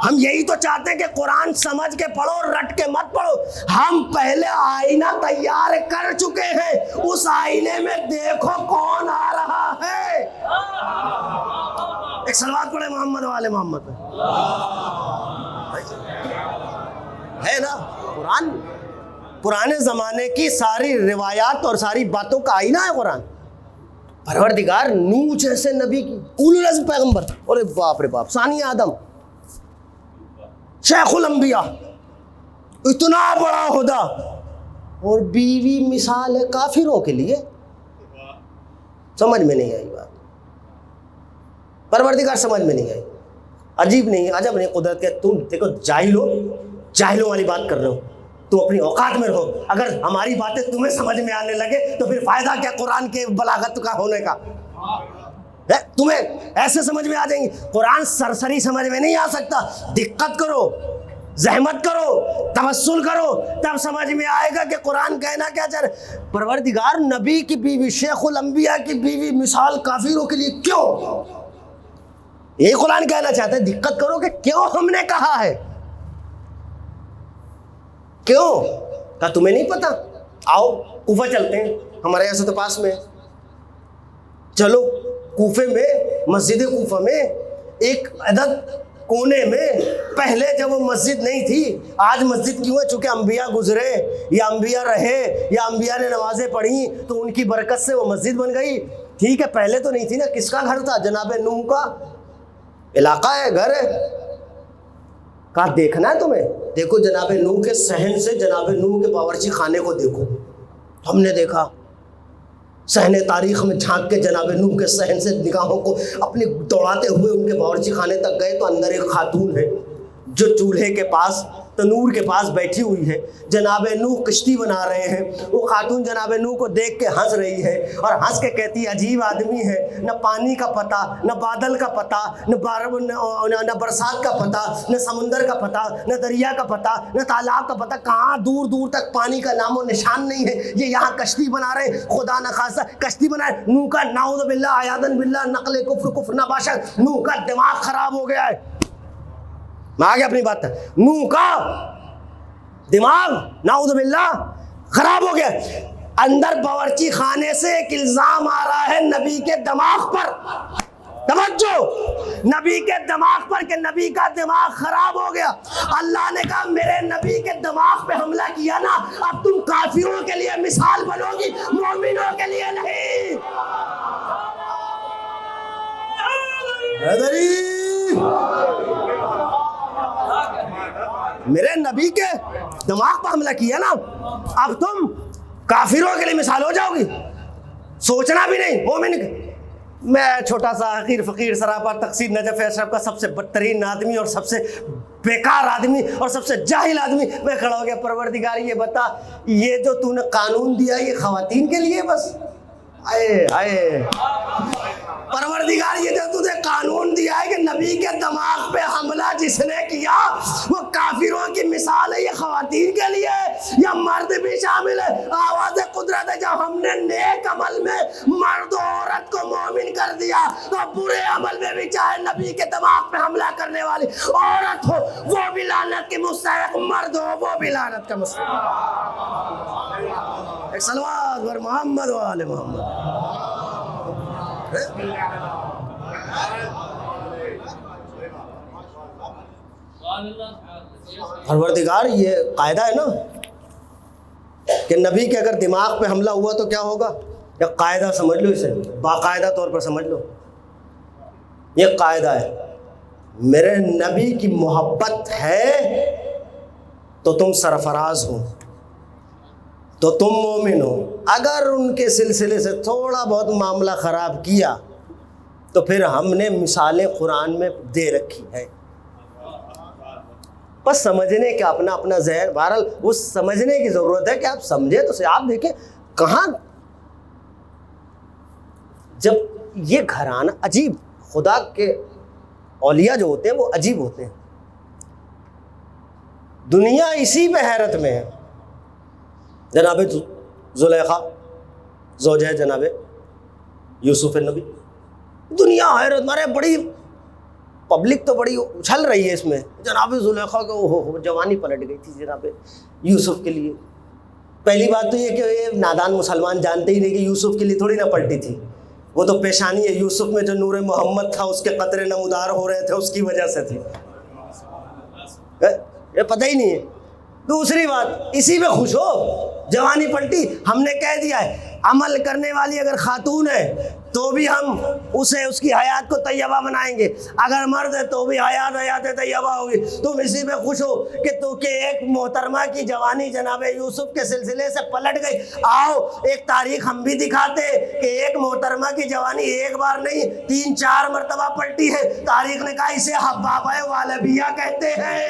ہم یہی تو چاہتے ہیں کہ قرآن سمجھ کے پڑھو، رٹ کے مت پڑھو. ہم پہلے آئینہ تیار کر چکے ہیں، اس آئینے میں دیکھو کون آ رہا ہے. ایک صلوات پڑھے محمد والے محمد ہے نا. قرآن پرانے زمانے کی ساری روایات اور ساری باتوں کا آئینہ ہے قرآن. پروردگار نوح جیسے نبی کی، اولو العزم پیغمبر، اور باپ رے باپ، ثانی آدم، شیخ الانبیاء، اتنا بڑا خدا، اور بیوی مثال ہے کافروں کے لیے. سمجھ میں نہیں آئی بات. پروردگار سمجھ میں نہیں آئی. عجیب نہیں، عجب نہیں قدرت کے. تم دیکھو جاہلوں والی بات کر رہے ہو. تم اپنی اوقات میں رہو. اگر ہماری باتیں تمہیں سمجھ میں آنے لگے تو پھر فائدہ کیا قرآن کے بلاغت کا ہونے کا؟ تمہیں ایسے سمجھ میں آ جائیں گی. قرآن سرسری سمجھ میں نہیں آ سکتا. دقت کرو، زحمت کرو، توسل کرو، تب سمجھ میں آئے گا کہ قرآن کہنا کیا چاہ رہا ہے. پروردگار نبی کی بیوی، شیخ الانبیاء کی بیوی مثال کافروں کے لیے کیوں؟ یہی قرآن کہنا چاہتا ہے. دقت کرو کہ کیوں ہم نے کہا ہے، کیوں؟ کہا تمہیں نہیں پتا؟ آؤ کوفہ چلتے ہیں، ہمارے یہاں سے تو پاس میں. چلو کوفے میں، مسجد کوفہ میں ایک عدد کونے میں، پہلے جب وہ مسجد نہیں تھی، آج مسجد کیوں ہے؟ چونکہ انبیاء گزرے یا انبیاء رہے یا انبیاء نے نمازیں پڑھی تو ان کی برکت سے وہ مسجد بن گئی. ٹھیک ہے، پہلے تو نہیں تھی نا. کس کا گھر تھا؟ جناب نوح کا علاقہ ہے، گھر ہے. کہا دیکھنا ہے تمہیں؟ دیکھو جناب نوح کے صحن سے جناب نوح کے باورچی خانے کو دیکھو. ہم نے دیکھا صحن تاریخ میں جھانک کے جناب نوح کے صحن سے نگاہوں کو اپنی دوڑاتے ہوئے ان کے باورچی خانے تک گئے تو اندر ایک خاتون ہے جو چولہے کے پاس، تنور کے پاس بیٹھی ہوئی ہے. جناب نوح کشتی بنا رہے ہیں. وہ خاتون جناب نوح کو دیکھ کے ہنس رہی ہے اور ہنس کے کہتی ہے عجیب آدمی ہے، نہ پانی کا پتہ، نہ بادل کا پتہ، نہ برسات کا پتہ، نہ سمندر کا پتہ، نہ دریا کا پتہ، نہ تالاب کا پتہ. کہاں دور دور تک پانی کا نام و نشان نہیں ہے. یہ یہاں کشتی بنا رہے ہیں. خدا نخواستہ کشتی بنائے. نوح کا نعوذ باللہ عیاذا باللہ نقل کفر نباشا. نوح کا دماغ خراب ہو گیا ہے. میں آگے اپنی بات ہے. نوح کا دماغ نعوذ باللہ خراب ہو گیا. اندر باورچی خانے سے ایک الزام آ رہا ہے نبی کے دماغ پر. توجہ، نبی کے دماغ پر کہ نبی کا دماغ خراب ہو گیا. اللہ نے کہا میرے نبی کے دماغ پہ حملہ کیا نا، اب تم کافروں کے لیے مثال بنو گی، مومنوں کے لیے نہیں. میرے نبی کے دماغ پر حملہ کیا نا، اب تم کافروں کے لیے مثال ہو جاؤ گی. سوچنا بھی نہیں. مومن میں چھوٹا سا حقیر فقیر سراپا تقسیم نجف اشرف کا سب سے بدترین آدمی اور سب سے بیکار آدمی اور سب سے جاہل آدمی میں کھڑا ہو گیا. پروردگار یہ بتا، یہ جو تو نے قانون دیا یہ خواتین کے لیے بس؟ آئے آئے پروردگار یہ جو تو نے قانون دیا ہے کہ نبی کے دماغ پہ حملہ جس نے کیا وہ کافروں کی مثال ہے، یہ خواتین خواتین کے لیے یا مرد بھی شامل ہے؟ آواز قدرت ہے جب ہم نے نیک عمل میں مرد و عورت کو مومن کر دیا تو برے عمل میں بھی چاہے نبی کے دماغ پہ حملہ کرنے والی عورت ہو وہ بھی لعنت کے مستحق، مرد ہو وہ بھی لعنت کا مستحق۔ ایک صلوات بر محمد و آل محمد۔ پروردگار یہ قاعدہ ہے نا کہ نبی کے اگر دماغ پہ حملہ ہوا تو کیا ہوگا؟ یہ قاعدہ سمجھ لو، اسے باقاعدہ طور پر سمجھ لو، یہ قاعدہ ہے۔ میرے نبی کی محبت ہے تو تم سرفراز ہو، تو تم مومن ہو۔ اگر ان کے سلسلے سے تھوڑا بہت معاملہ خراب کیا تو پھر ہم نے مثالیں قرآن میں دے رکھی ہے، بس سمجھنے کا اپنا اپنا ذہن، بہرحال وہ سمجھنے کی ضرورت ہے کہ آپ سمجھے تو آپ دیکھیں کہاں جب یہ گھرانہ عجیب، خدا کے اولیاء جو ہوتے ہیں وہ عجیب ہوتے ہیں، دنیا اسی پہ حیرت میں ہے۔ جناب زلیخا زوجہ جناب یوسف نبی، دنیا حیرت مارے، بڑی پبلک تو بڑی اچھل رہی ہے اس میں، جناب زلیخا کو جوانی پلٹ گئی تھی جناب یوسف کے لیے۔ پہلی بات تو یہ کہ یہ نادان مسلمان جانتے ہی نہیں کہ یوسف کے لیے تھوڑی نہ پلٹی تھی، وہ تو پیشانی ہے یوسف میں جو نور محمد تھا اس کے قطرے نمودار ہو رہے تھے، اس کی وجہ سے تھی، یہ پتہ ہی نہیں ہے۔ دوسری بات اسی پہ خوش ہو، جوانی پلٹی، ہم نے کہہ دیا ہے عمل کرنے والی اگر خاتون ہے تو بھی ہم اسے اس کی حیات کو طیبہ بنائیں گے، اگر مرد ہے تو بھی حیات طیبہ ہوگی۔ تم اسی پہ خوش ہو کہ ایک محترمہ کی جوانی جناب یوسف کے سلسلے سے پلٹ گئی۔ آؤ ایک تاریخ ہم بھی دکھاتے کہ ایک محترمہ کی جوانی ایک بار نہیں 3-4 مرتبہ پلٹی ہے۔ تاریخ نے کہا اسے حبابہ والبیہ کہتے ہیں۔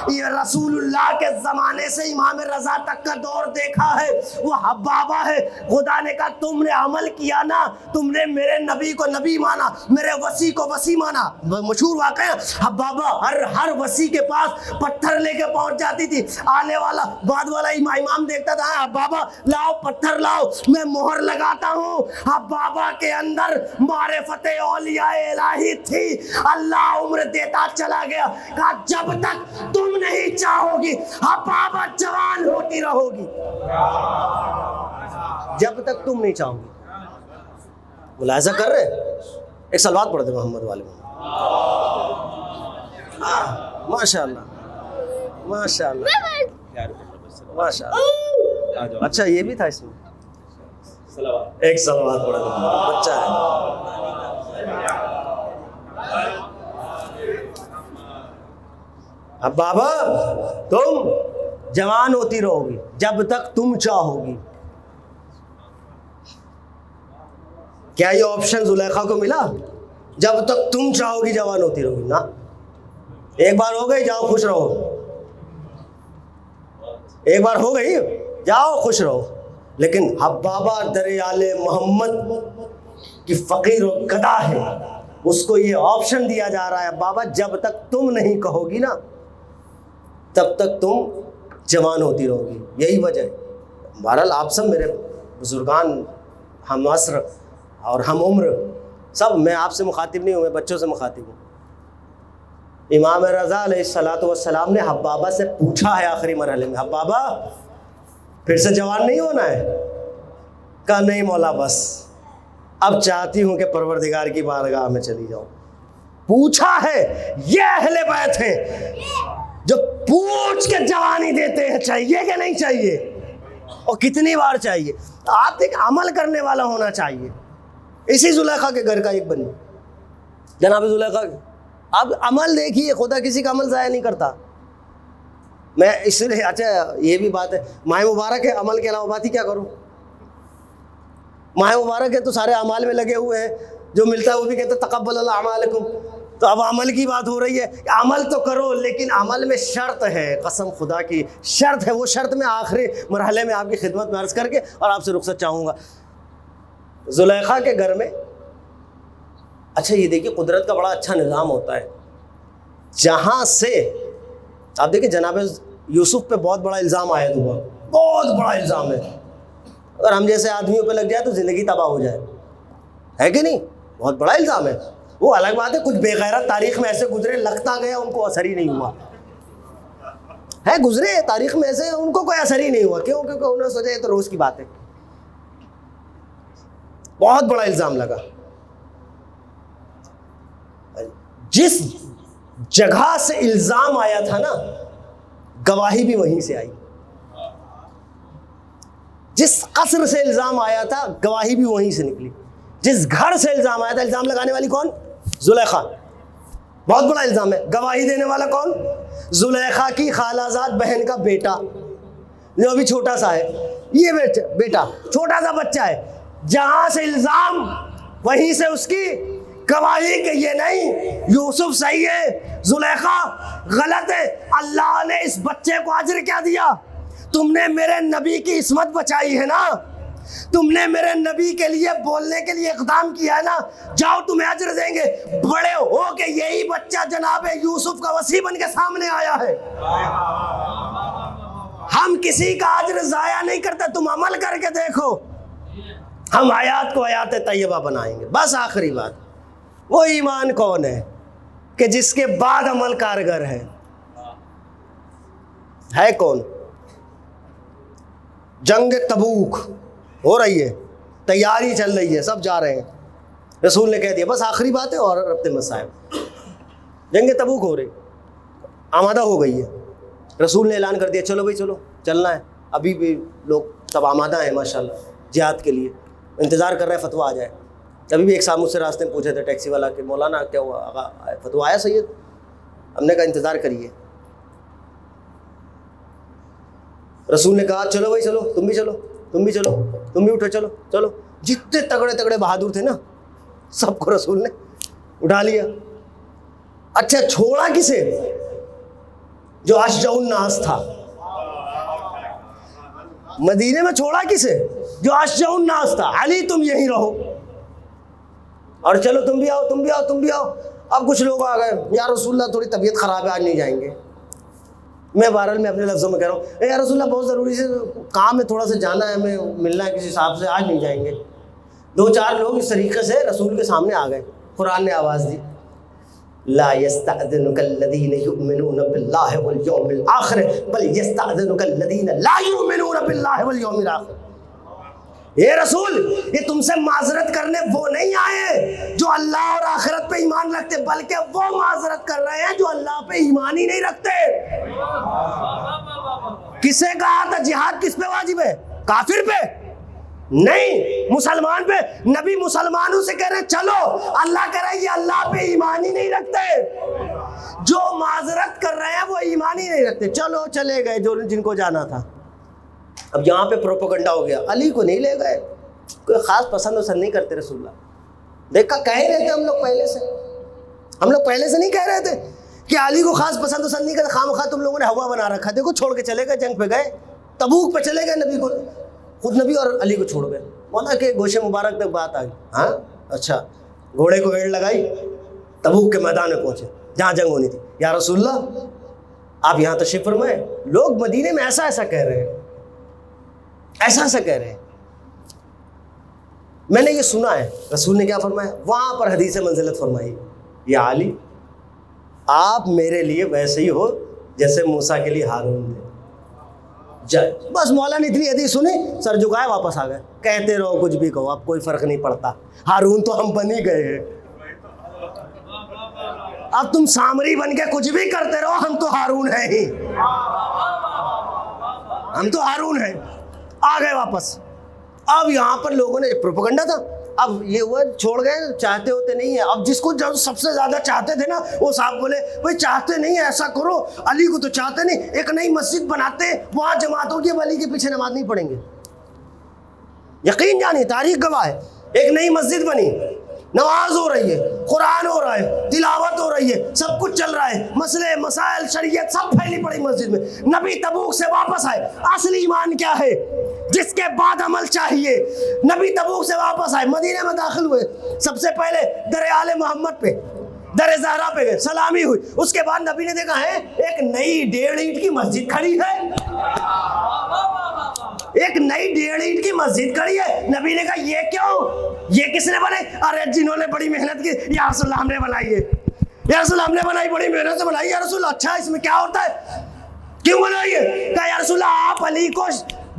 یہ رسول اللہ کے زمانے سے امام رضا تک کا دور دیکھا ہے، وہ حبابہ ہے۔ خدا نے کہا تم نے عمل کیا نا، تم نے میرے نبی کو نبی مانا، میرے وسیع کو وسیع مانا۔ مشہور واقعہ، حبابہ ہر وسیع کے پاس پتھر لے کے پہنچ جاتی تھی، آنے والا بعد والا امام دیکھتا تھا، حبابہ لاؤ پتھر لاؤ، میں مہر لگاتا ہوں۔ حبابہ کے اندر معرفت اولیاء الہی تھی۔ اللہ عمر دیتا چلا گیا، کہا جب تک تم نہیں چاہو گی حبابہ جوان ہوتی رہو گی، جب تک تم نہیں چاہو گی۔ ملاحظہ کر رہے؟ ایک صلوات پڑھ دے محمد والے محمد۔ ماشاء اللہ ماشاء اللہ ماشاء اللہ۔ اچھا یہ بھی تھا اس میں، ایک صلوات پڑھ دے، بچہ ہے۔ اب بابا تم جوان ہوتی رہو گی جب تک تم چاہو گی۔ کیا یہ آپشن زلیخا کو ملا؟ جب تک تم چاہو گی جوان ہوتی رہو گی؟ نا، ایک بار ہو گئی جاؤ خوش رہو، ایک بار ہو گئی جاؤ خوش رہو۔ لیکن حبابہ دریال محمد کی فقیر و گدا ہے، اس کو یہ آپشن دیا جا رہا ہے بابا جب تک تم نہیں کہو گی نا تب تک تم جوان ہوتی رہو گی۔ یہی وجہ ہے۔ بہرحال آپ سب میرے بزرگان، ہم عصر اور ہم عمر سب، میں آپ سے مخاطب نہیں ہوں، میں بچوں سے مخاطب ہوں۔ امام رضا علیہ الصلوۃ والسلام نے حبابہ سے پوچھا ہے آخری مرحلے میں، حبابہ پھر سے جوان نہیں ہونا ہے؟ کہا نہیں مولا، بس اب چاہتی ہوں کہ پروردگار کی بارگاہ میں چلی جاؤں۔ پوچھا ہے، یہ اہل بیت ہیں جو پوچھ کے جوانی دیتے ہیں، چاہیے کہ نہیں چاہیے، اور کتنی بار چاہیے۔ آپ ایک عمل کرنے والا ہونا چاہیے۔ اسی زلیخا کے گھر کا ایک بنی جناب زلیخا، اب عمل دیکھیے، خدا کسی کا عمل ضائع نہیں کرتا۔ میں اس لیے، اچھا یہ بھی بات ہے، ماہ مبارک ہے، عمل کے علاوہ بات ہی کیا کروں؟ ماہ مبارک ہے تو سارے اعمال میں لگے ہوئے ہیں، جو ملتا ہے وہ بھی کہتے ہیں تقبل اللہ اعمالکم۔ تو اب عمل کی بات ہو رہی ہے، عمل تو کرو لیکن عمل میں شرط ہے، قسم خدا کی شرط ہے۔ وہ شرط میں آخری مرحلے میں آپ کی خدمت میں عرض کر کے اور آپ سے رخصت چاہوں گا۔ زلیخا کے گھر میں، اچھا یہ دیکھیے قدرت کا بڑا اچھا نظام ہوتا ہے، جہاں سے آپ دیکھیں جناب یوسف پہ بہت بڑا الزام عائد ہوا، بہت بڑا الزام ہے. اگر ہم جیسے آدمیوں پہ لگ جائے تو زندگی تباہ ہو جائے، ہے کہ نہیں؟ بہت بڑا الزام ہے. وہ الگ بات ہے، کچھ بے غیرت تاریخ میں ایسے گزرے، لگتا گیا ان کو اثر ہی نہیں ہوا ہے. گزرے تاریخ میں ایسے، ان کو کوئی اثر ہی نہیں ہوا. کیوں؟ کیونکہ انہوں نے سوچا یہ تو روز کی بات ہے. بہت بڑا الزام لگا. جس جگہ سے الزام آیا تھا نا، گواہی بھی وہیں سے آئی. جس قصر سے الزام آیا تھا گواہی بھی وہیں سے نکلی. جس گھر سے الزام آیا تھا، الزام لگانے والی کون؟ زلیخا. بہت بڑا الزام ہے. گواہی دینے والا کون؟ زلیخا کی خالہ زاد بہن کا بیٹا، جو ابھی چھوٹا سا ہے. یہ بیٹا چھوٹا سا بچہ ہے. جہاں سے الزام وہیں سے اس کی گواہی کہ یہ نہیں، یوسف صحیح ہے، زلیخا غلط ہے. اللہ نے اس بچے کو اجر کیا دیا؟ تم نے میرے نبی کی عصمت بچائی ہے نا، تم نے میرے نبی کے لیے بولنے کے لیے اقدام کیا ہے نا، جاؤ تمہیں اجر دیں گے. بڑے ہو کے یہی بچہ جناب یوسف کا وصی بن کے سامنے آیا ہے. ہم کسی کا اجر ضائع نہیں کرتے، تم عمل کر کے دیکھو. ہم آیات کو آیات طیبہ بنائیں گے. بس آخری بات، وہ ایمان کون ہے کہ جس کے بعد عمل کارگر ہے کون؟ جنگ تبوک ہو رہی ہے، تیاری چل رہی ہے، سب جا رہے ہیں. رسول نے کہہ دیا بس آخری بات ہے اور ربط مسائب. جنگ تبوک ہو رہی، آمادہ ہو گئی ہے. رسول نے اعلان کر دیا چلو بھائی چلو، چلنا ہے. ابھی بھی لوگ سب آمادہ ہیں ماشاءاللہ جہاد کے لیے، انتظار کر رہے ہیں فتویٰ آ جائے. ابھی بھی ایک صاحب مجھ سے راستے میں پوچھے تھے ٹیکسی والا کہ مولانا کیا ہوا، آقا فتویٰ آیا سید؟ ہم نے کہا انتظار کریے. رسول نے کہا چلو بھائی چلو، تم بھی چلو، تم بھی چلو، تم بھی اٹھو، چلو چلو. جتنے تگڑے تگڑے بہادر تھے نا سب کو رسول نے اٹھا لیا. اچھا چھوڑا کسے؟ جو اشجع الناس تھا. مدینے میں چھوڑا کسے؟ جو اشجع الناس تھا. علی تم یہیں رہو، اور چلو تم بھی آؤ، تم بھی آؤ، تم بھی آؤ. اب کچھ لوگ آ گئے، یا رسول اللہ تھوڑی طبیعت خراب ہے آج نہیں جائیں گے. میں بہرحال میں اپنے لفظوں میں کہہ رہا ہوں یا رسول اللہ بہت ضروری سے کام ہے، تھوڑا سا جانا ہے، ہمیں ملنا ہے کسی صاحب سے، آج نہیں جائیں گے. دو چار لوگ اس طریقے سے رسول کے سامنے آ گئے. قرآن نے آواز دی لا يستأذنك الذين يؤمنون بالله واليوم الآخر بل يستأذنك الذين لا يؤمنون بالله واليوم الآخر. اے رسول، یہ تم سے معذرت کرنے وہ نہیں آئے جو اللہ اور آخرت پہ ایمان رکھتے، بلکہ وہ معذرت کر رہے ہیں جو اللہ پہ ایمان ہی نہیں رکھتے. کسے کہا تھا جہاد کس پہ واجب ہے؟ کافر پہ نہیں، مسلمان پہ. نبی مسلمانوں سے کہہ رہے چلو، اللہ کہہ رہے یہ اللہ پہ ایمان ہی نہیں رکھتے. جو معذرت کر رہے ہیں وہ ایمان ہی نہیں رکھتے. چلو چلے گئے جو جن کو جانا تھا. اب یہاں پہ پروپیگنڈا ہو گیا، علی کو نہیں لے گئے، کوئی خاص پسند وسند نہیں کرتے رسول اللہ. دیکھا کہہ رہے تھے ہم لوگ پہلے سے نہیں کہہ رہے تھے کہ علی کو خاص پسند وسند نہیں کرتے، خام خواہ تم لوگوں نے ہوا بنا رکھا. دیکھو چھوڑ کے چلے گئے، جنگ پہ گئے، تبوک پہ چلے گئے، نبی کو خود نبی اور علی کو چھوڑ گئے. مولا کہ گوشے مبارک تک بات آ گئی. ہاں اچھا، گھوڑے کو ایڑ لگائی، تبوک کے میدان میں پہنچے جہاں جنگ ہونی تھی. یا رسول اللہ آپ یہاں تشریف فرمائیں. لوگ مدینے میں ایسا کہہ رہے ہیں، ایسا کہہ رہے ہیں. میں نے یہ سنا ہے رسول نے کیا فرمایا وہاں پر حدیث منزلت فرمائی، یا علی آپ میرے لیے ویسے ہی ہو جیسے موسیٰ کے لیے ہارون تھے. بس مولا نے اتنی حدیث سنی، سر جھکائے واپس آ گئے. کہتے رہو کچھ بھی کہو، اب کوئی فرق نہیں پڑتا، ہارون تو ہم بن ہی گئے ہیں. اب تم سامری بن کے کچھ بھی کرتے رہو، ہم تو ہارون ہیں ہی، ہم تو ہارون ہیں. آ گئے واپس. اب یہاں پر لوگوں نے پروپیگنڈا تھا. اب یہ ہوا چھوڑ گئے، چاہتے ہوتے نہیں ہیں. اب جس کو سب سے زیادہ چاہتے تھے نا وہ صاحب بولے بھائی چاہتے نہیں ہیں ایسا کرو، علی کو تو چاہتے نہیں، ایک نئی مسجد بناتے وہاں جماعت ہوگی، اب علی کے پیچھے نماز نہیں پڑھیں گے. یقین جانی تاریخ گواہ ہے، ایک نئی مسجد بنی، نماز ہو رہی ہے، قرآن ہو رہا ہے، تلاوت ہو رہی ہے، سب کچھ چل رہا ہے، مسئلے مسائل شریعت سب پھیلی پڑی مسجد میں. نبی تبوک سے واپس آئے. اصلی ایمان کیا ہے؟ جس کے بعد عمل چاہیے. نبی تبوک سے واپس آئے، مدینے میں داخل ہوئے، سب سے پہلے در آل محمد پہ در زہرا پہ گئے, سلامی ہوئی. اس کے بعد نبی نے دیکھا ہے ایک نئی 1.5 اینٹ کی مسجد کھڑی ہے, ایک نئی 1.5 اینٹ کی مسجد کھڑی ہے. نبی نے کہا یہ کیوں, یہ کس نے بنائی؟ ارے جنہوں نے بڑی محنت کی, یا رسول اللہ ہم نے بنائی ہے, یا رسول اللہ ہم نے بنائی, بڑی محنت سے بنائی. یا رسول اللہ اچھا اس میں کیا ہوتا ہے, کیوں بنائی ہے؟ کہا یا رسول اللہ آپ علی کو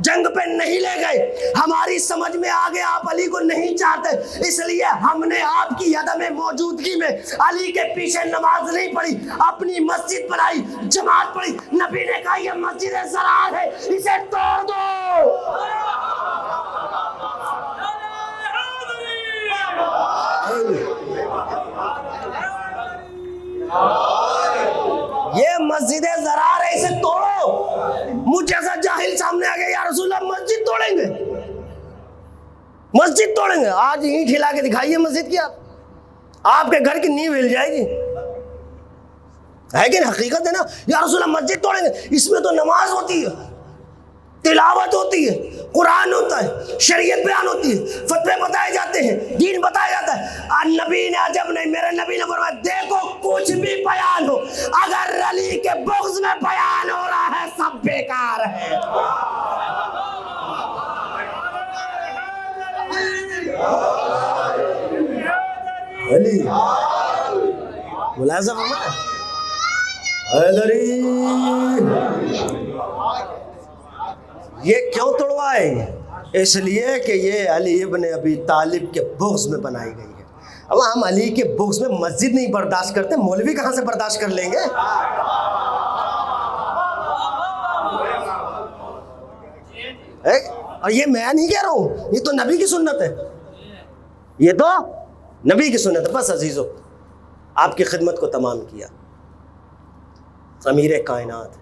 جنگ پہ نہیں لے گئے, ہماری سمجھ میں آ گیا آپ علی کو نہیں چاہتے, اس لیے ہم نے آپ کی عدم موجودگی میں علی کے پیچھے نماز نہیں پڑھی, اپنی مسجد بنائی, جماعت پڑھی. نبی نے کہا یہ مسجد ضرار ہے, اسے توڑ دو. یہ مسجد ضرار ہے, اسے توڑو. مجھ جیسا جاہل سامنے آ گیا, یا رسول اللہ مسجد توڑیں گے, مسجد توڑیں گے. آج اینٹ ہلا کے دکھائیے مسجد کی, آپ کے گھر کی نیو ہل جائے گی, ہے کہ حقیقت ہے نا. یا رسول اللہ مسجد توڑیں گے, اس میں تو نماز ہوتی ہے, تلاوت ہوتی ہے, قرآن ہوتا ہے, شریعت بیان ہوتی ہے, فتوے بتائے جاتے ہیں, دین بتایا جاتا ہے. نبی نے عجب نہیں, میرے نبی نے فرمایا دیکھو کچھ بھی بیان ہو, اگر علی کے بغض میں بیان ہو رہا ہے سب بیکار ہے. علی ملاحظہ فرمایا حیدری, یہ کیوں توڑوائے؟ اس لیے کہ یہ علی ابن ابی طالب کے بغض میں بنائی گئی ہے. اب ہم علی کے بغض میں مسجد نہیں برداشت کرتے, مولوی کہاں سے برداشت کر لیں گے؟ اور یہ میں نہیں کہہ رہا ہوں, یہ تو نبی کی سنت ہے, یہ تو نبی کی سنت ہے. بس عزیزو, آپ کی خدمت کو تمام کیا. امیر کائنات,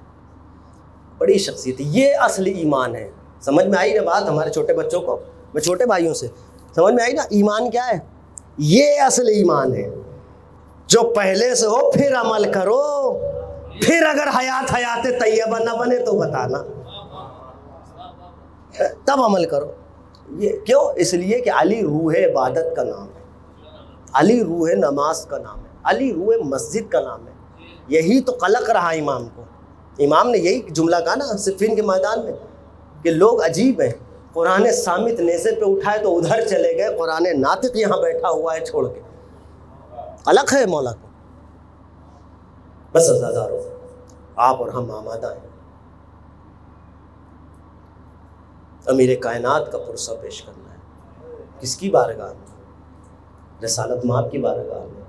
بڑی شخصیت, یہ اصل ایمان ہے. سمجھ میں آئی نا بات ہمارے چھوٹے بچوں کو, میں چھوٹے بھائیوں سے, سمجھ میں آئی نا ایمان کیا ہے؟ یہ اصل ایمان ہے جو پہلے سے ہو, پھر عمل کرو, پھر اگر حیات طیبہ نہ بنے تو بتانا, تب عمل کرو. یہ کیوں؟ اس لیے کہ علی روح عبادت کا نام ہے, علی روح نماز کا نام ہے, علی روح مسجد کا نام ہے. یہی تو قلق رہا امام کو. امام نے یہی جملہ کہا نا صفین کے میدان میں کہ لوگ عجیب ہیں, قرآن صامت نیزے پہ اٹھائے تو ادھر چلے گئے, قرآن ناطق یہاں بیٹھا ہوا ہے چھوڑ کے. قلق ہے مولا کو. بس عزیزارو, آپ اور ہم آمادہ ہیں امیر کائنات کا پرسہ پیش کرنا ہے. کس کی بارگاہ میں؟ رسالت مآب کی بارگاہ میں.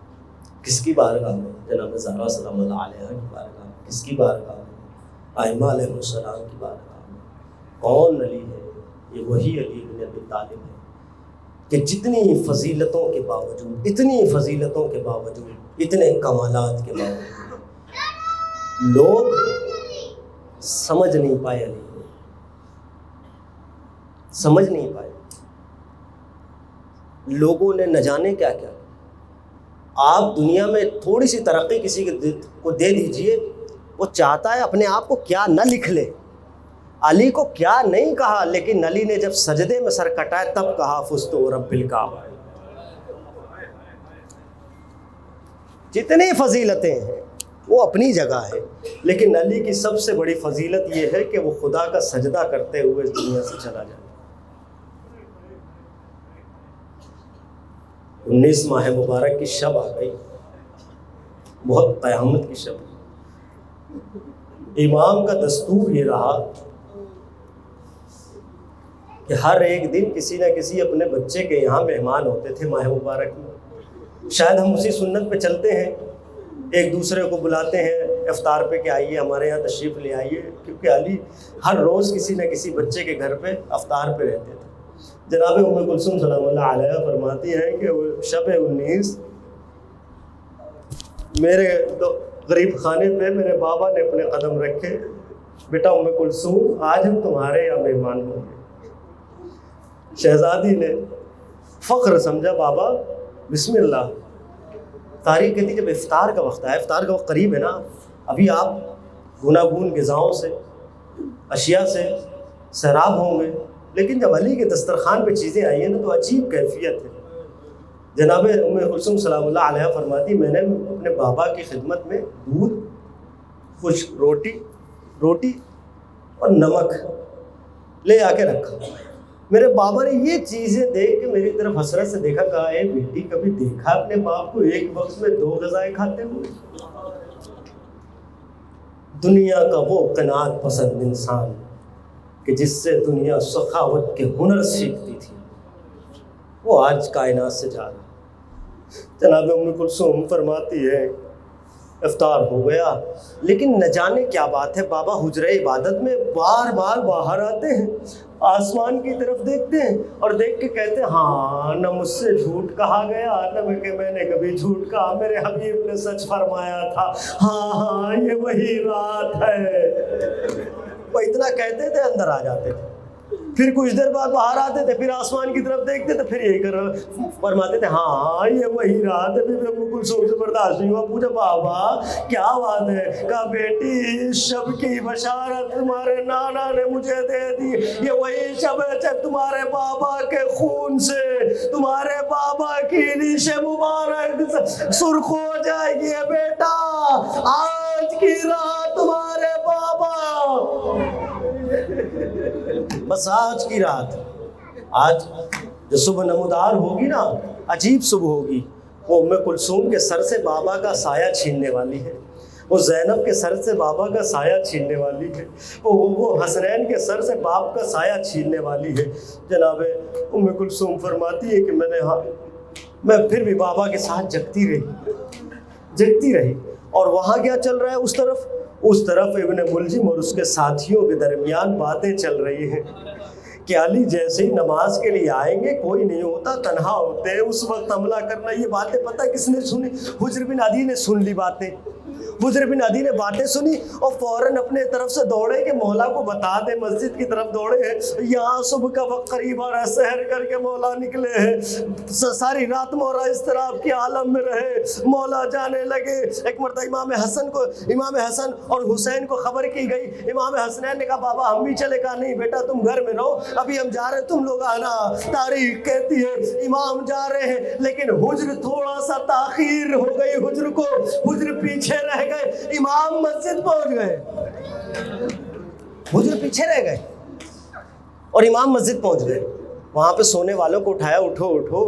کس کی بارگاہ میں؟ جناب زہرا سلام اللہ علیہ کی بارگاہ میں. کس کی بارگاہ میں؟ ائمہ علیہ السلام کی بارگاہ میں. کون علی ہے؟ یہ وہی علی بن ابی طالب ہے کہ جتنی فضیلتوں کے باوجود, اتنی فضیلتوں کے باوجود, اتنے کمالات کے باوجود لوگ سمجھ نہیں پائے علی کو, سمجھ نہیں پائے. لوگوں نے نہ جانے کیا کیا. آپ دنیا میں تھوڑی سی ترقی کسی کو دے دیجئے, وہ چاہتا ہے اپنے آپ کو کیا نہ لکھ لے. علی کو کیا نہیں کہا, لیکن علی نے جب سجدے میں سر کٹائے تب کہا فزت رب الکعبہ. جتنی فضیلتیں ہیں وہ اپنی جگہ ہے, لیکن علی کی سب سے بڑی فضیلت یہ ہے کہ وہ خدا کا سجدہ کرتے ہوئے اس دنیا سے چلا جائے. 19 ماہ مبارک کی شب آ گئی, بہت قیامت کی شب. امام کا دستور یہ رہا کہ ہر ایک دن کسی نہ کسی اپنے بچے کے یہاں مہمان ہوتے تھے ماہ مبارک میں. شاید ہم اسی سنت پہ چلتے ہیں, ایک دوسرے کو بلاتے ہیں افطار پہ کہ آئیے ہمارے یہاں تشریف لے آئیے, کیونکہ علی ہر روز کسی نہ کسی بچے کے گھر پہ افطار پہ رہتے تھے. جناب ام کلثوم سلام اللہ علیہ فرماتی ہیں کہ شب 19 میرے غریب خانے پہ میرے بابا نے اپنے قدم رکھے, بیٹا ام کلثوم آج ہم تمہارے یہاں مہمان ہوں گے. شہزادی نے فخر سمجھا, بابا بسم اللہ. تاریخ کہتی جب افطار کا وقت آیا, افطار کا وقت قریب ہے نا, ابھی آپ گناگون غذاؤں سے, اشیاء سے سیراب ہوں گے, لیکن جب علی کے دسترخوان پہ چیزیں آئی ہیں نا تو عجیب کیفیت ہے. جناب ام کلثوم سلام اللہ علیہ فرماتی میں نے اپنے بابا کی خدمت میں دودھ، خشک روٹی اور نمک لے آ کے رکھا. میرے بابا نے یہ چیزیں دیکھ کے میری طرف حسرت سے دیکھا، کہا اے بیٹی کبھی دیکھا اپنے باپ کو ایک وقت میں 2 غذائیں کھاتے ہوئے؟ دنیا کا وہ قناعت پسند انسان کہ جس سے دنیا سخاوت کے ہنر سیکھتی تھی، وہ آج کائنات سے جا رہا. جناب ام کلثوم فرماتی ہے افطار ہو گیا، لیکن نہ جانے کیا بات ہے، بابا حجرہ عبادت میں بار بار باہر آتے ہیں، آسمان کی طرف دیکھتے ہیں اور دیکھ کے کہتے ہیں ہاں نہ مجھ سے جھوٹ کہا گیا نہ میں نے کبھی جھوٹ کہا، میرے حبیب نے سچ فرمایا تھا، ہاں یہ وہی رات ہے. وہ اتنا کہتے تھے اندر آ جاتے تھے، پھر کچھ دیر بعد باہر آتے تھے، پھر آسمان کی طرف دیکھتے تھے، پھر یہی فرماتے تھے ہاں یہ وہی رات ہے. پھر ام کلثوم سے برداشت نہیں ہوا، پوچھا بابا کیا بات ہے؟ کہا بیٹی شب کی بشارت تمہارے نانا نے مجھے دے دی، یہ وہی شب ہے جب تمہارے بابا کے خون سے تمہارے بابا کی ریش مبارک سرخ ہو جائے گی. بیٹا آج کی رات تمہارے بابا، بس آج کی رات، آج جو صبح نمودار ہوگی نا، عجیب صبح ہوگی، وہ ام کلثوم کے سر سے بابا کا سایہ چھیننے والی ہے، وہ زینب کے سر سے بابا کا سایہ چھیننے والی ہے، وہ حسنین کے سر سے باپ کا سایہ چھیننے والی ہے. جناب ام کلثوم فرماتی ہے کہ میں پھر بھی بابا کے ساتھ جگتی رہی. اور وہاں کیا چل رہا ہے؟ اس طرف ابن ملجم اور اس کے ساتھیوں کے درمیان باتیں چل رہی ہیں کہ علی جیسے ہی نماز کے لیے آئیں گے کوئی نہیں ہوتا، تنہا ہوتے ہیں، اس وقت حملہ کرنا. یہ باتیں پتہ کس نے سنی؟ حجر بن عدی نے سن لی باتیں. حجر بن عدی نے باتیں سنی اور فوراً اپنے طرف سے دوڑے کہ مولا کو بتا دے، مسجد کی طرف دوڑے ہیں، یہاں صبح کا وقت قریب آ رہا ہے، سحر کر کے مولا نکلے ہیں. ساری رات مولا اضطراب کے عالم میں رہے، مولا جانے لگے. ایک مرتبہ امام حسن اور حسین کو خبر کی گئی. امام حسنین نے کہا بابا ہم بھی چلے؟ کہا نہیں بیٹا تم گھر میں رہو، ابھی ہم جا رہے ہیں، تم لوگ آنا. تاریخ کہتی ہے امام جا رہے ہیں، لیکن حجر تھوڑا سا تاخیر ہو گئی، حجر پیچھے رہ گئے، امام مسجد پہنچ گئے، حجر پیچھے رہ گئے اور امام مسجد پہنچ گئے. وہاں پہ سونے والوں کو اٹھایا، اٹھو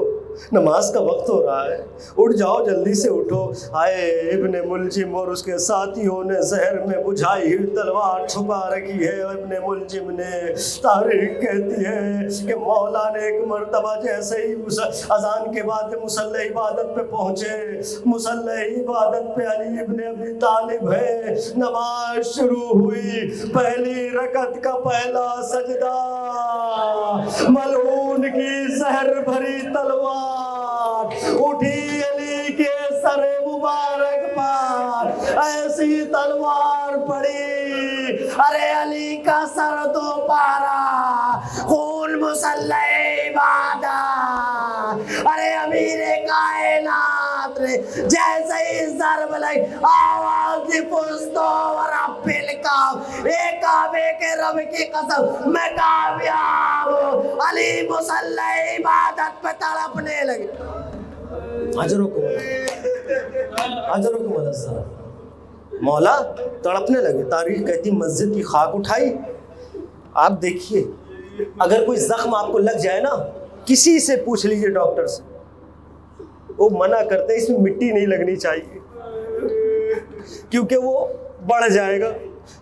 نماز کا وقت ہو رہا ہے، اٹھ جاؤ جلدی سے اٹھو. آئے ابن ملجم اور اس کے ساتھیوں نے زہر میں بجھائی ہوئی تلوار چھپا رکھی ہے. ابن ملجم نے، تاریخ کہتی ہے کہ مولا نے ایک مرتبہ جیسے ہی اذان کے بعد مصلی عبادت پہ پہنچے، مصلی عبادت پہ علی ابن ابی طالب ہے، نماز شروع ہوئی، پہلی رکعت کا پہلا سجدہ، ملعون کی زہر بھری تلوار اٹھی علی کے سر مبارک پر، ایسی تلوار پڑی، ارے علی کا سر تو پارا، خون مصلی عبادت، ارے امیر کائنات نے جیسے ہی ضرب لگی، آواز پستو ورب الکعب، ایک کعبے کے رب کی قسم میں کامیاب ہوں. علی مصلی عبادت پہ تڑپنے لگے. اجرکم السلام، مولا تڑپنے لگے. تاریخ کہتی مسجد کی خاک اٹھائی. آپ دیکھیے اگر کوئی زخم آپ کو لگ جائے نا، کسی سے پوچھ لیجئے ڈاکٹر سے، وہ منع کرتے ہیں اس میں مٹی نہیں لگنی چاہیے کیونکہ وہ بڑھ جائے گا.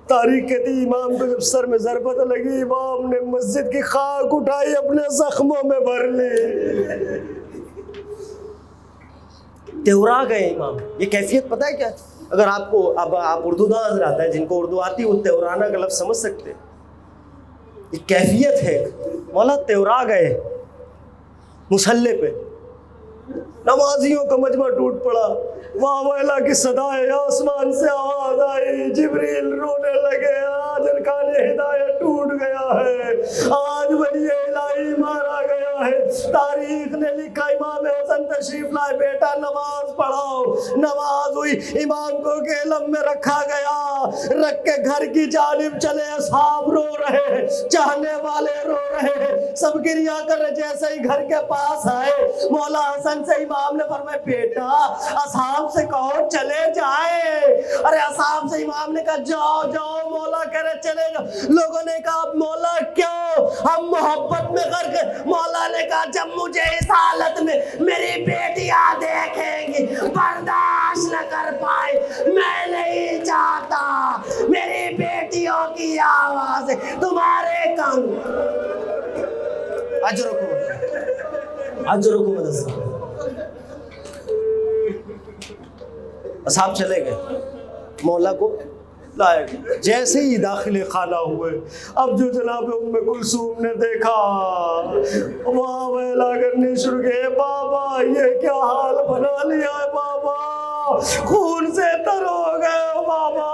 تاریخ کہتی امام کو جب سر میں ضربت لگی، امام نے مسجد کی خاک اٹھائی اپنے زخموں میں بھر لی. تیورا گئے امام. یہ کیفیت پتہ ہے کیا؟ اگر آپ کو اب آپ اردو داں حضرات ہیں جن کو اردو آتی وہ تیورانا کا لفظ سمجھ سکتے. یہ کیفیت ہے. مولا تیورا گئے مصلی پہ، نمازیوں کا مجمع ٹوٹ پڑا، واہ ویلا کی صدا ہے، آسمان سے آواز آئی، جبریل رونے لگے، حاضر ارکان ہدایت ٹوٹ گیا ہے، آج ولی الہی مارا گیا ہے۔ تاریخ نے لکھا امام حسن تشریف لائے، بیٹا نماز پڑھاؤ، نماز ہوئی، امام کو گیلم میں رکھا گیا، رکھ کے گھر کی جانب چلے، اصحاب رو رہے ہیں، چاہنے والے رو رہے ہیں، سب گریا کر رہے۔ جیسے ہی گھر کے پاس آئے مولا حسن سے امام نے فرمایا بیٹا اصحاب سے کہو چلے جائیں۔ ارے اصحاب سے امام نے کہا جاؤ جاؤ، مولا کہہ رہے چلے جاؤ۔ لوگوں نے کہا مولا کیوں؟ ہم محبت میں غرق۔ مولا نے کہا جب مجھے اس حالت میں میری بیٹیاں دیکھیں گی برداشت نہ کر پائے، میں نہیں چاہتا میری بیٹیوں کی آواز تمہارے کان۔ اجرکم السلام۔ اصحاب چلے گئے، مولا کو لائے گئے۔ جیسے ہی داخل خانہ ہوئے، اب جو جناب ام کلثوم نے دیکھا وہاں ویلا کرنے شروع گئے، بابا یہ کیا حال بنا لیا ہے بابا، خون سے تر ہو گئے ہو بابا،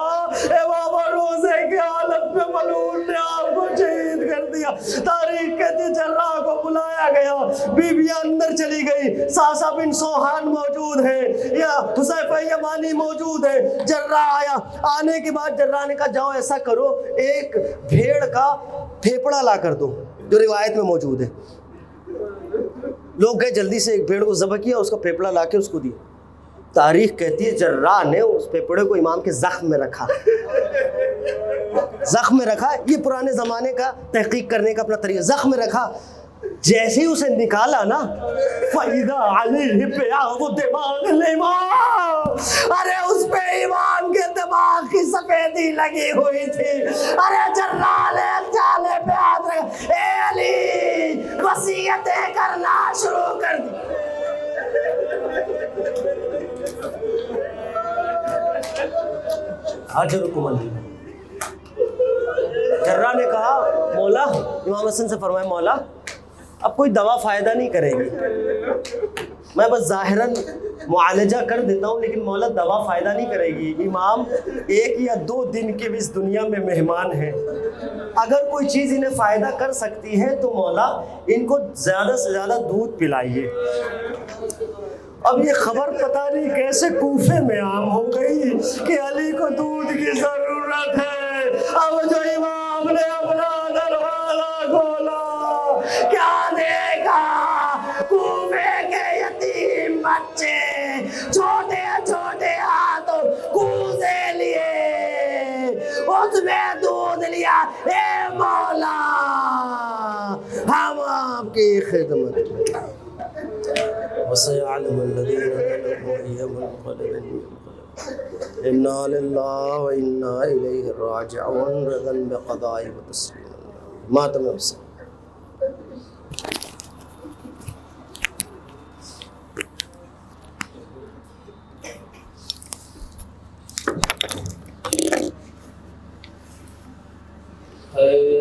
اے بابا روزے کی حالت میں ملعون نے آپ کو شہید کر دیا۔ تاریخ کہتی جراح کو بلایا گیا، بیویاں اندر چلی گئی، ساسا بن سوہان موجود ہے یا حذیفہ یمانی موجود ہے۔ جراح آیا، آنے کے بعد جراح نے کہا جاؤ ایسا کرو ایک بھیڑ کا پھیپڑا لا کر دو، جو روایت میں موجود ہے۔ لوگ گئے، جلدی سے ایک بھیڑ کو ذبح کیا، اس کا پھیپڑا لا کے اس کو دیا۔ تاریخ کہتی ہے جراح نے اس پھیپڑے کو امام کے زخم میں رکھا، زخم میں رکھا، یہ پرانے زمانے کا تحقیق کرنے کا اپنا طریقہ، زخم میں رکھا۔ جیسے ہی اسے نکالا نا فَإِذَا عَلَيْهِ بِيَاضُ دِمَاغِ الْإِمَامِ، ارے اس پہ امام کے دماغ کی سفیدی لگی ہوئی تھی۔ ارے جراح نے جالے پہ ہاتھ رکھا، اے علی وصیتیں کرنا شروع کر دی۔ اجرکم اللہ۔ جراح نے کہا مولا، امام حسن سے فرمایا مولا اب کوئی دوا فائدہ نہیں کرے گی، میں بس ظاہراً معالجہ کر دیتا ہوں لیکن مولا دوا فائدہ نہیں کرے گی، امام 1 یا 2 دن کے بھی اس دنیا میں مہمان ہیں، اگر کوئی چیز انہیں فائدہ کر سکتی ہے تو مولا ان کو زیادہ سے زیادہ دودھ پلائیے۔ اب یہ خبر پتہ نہیں کیسے کوفے میں عام ہو گئی کہ علی کو دودھ کی ضرورت ہے۔ اب جو امام نے اپنا دروازہ کھولا، کیا دیکھا؟ کوفے کے یتیم بچے چھوٹے چھوٹے ہاتھوں کوزے لیے، اس میں دودھ لیا، اے مولا ہم آپ کی خدمت میں۔ وَسَيَعْلَمُ الَّذِينَ ظَلَمُوا أَيَّ مُنقَلِبٍ يَنقَلِبُونَ إِنَّا لِلَّهِ وَإِنَّا إِلَيْهِ رَاجِعُونَ رَضًا بِقَضَاءِ وَتَسْلِيمًا۔ ماتم حسین۔ Hey,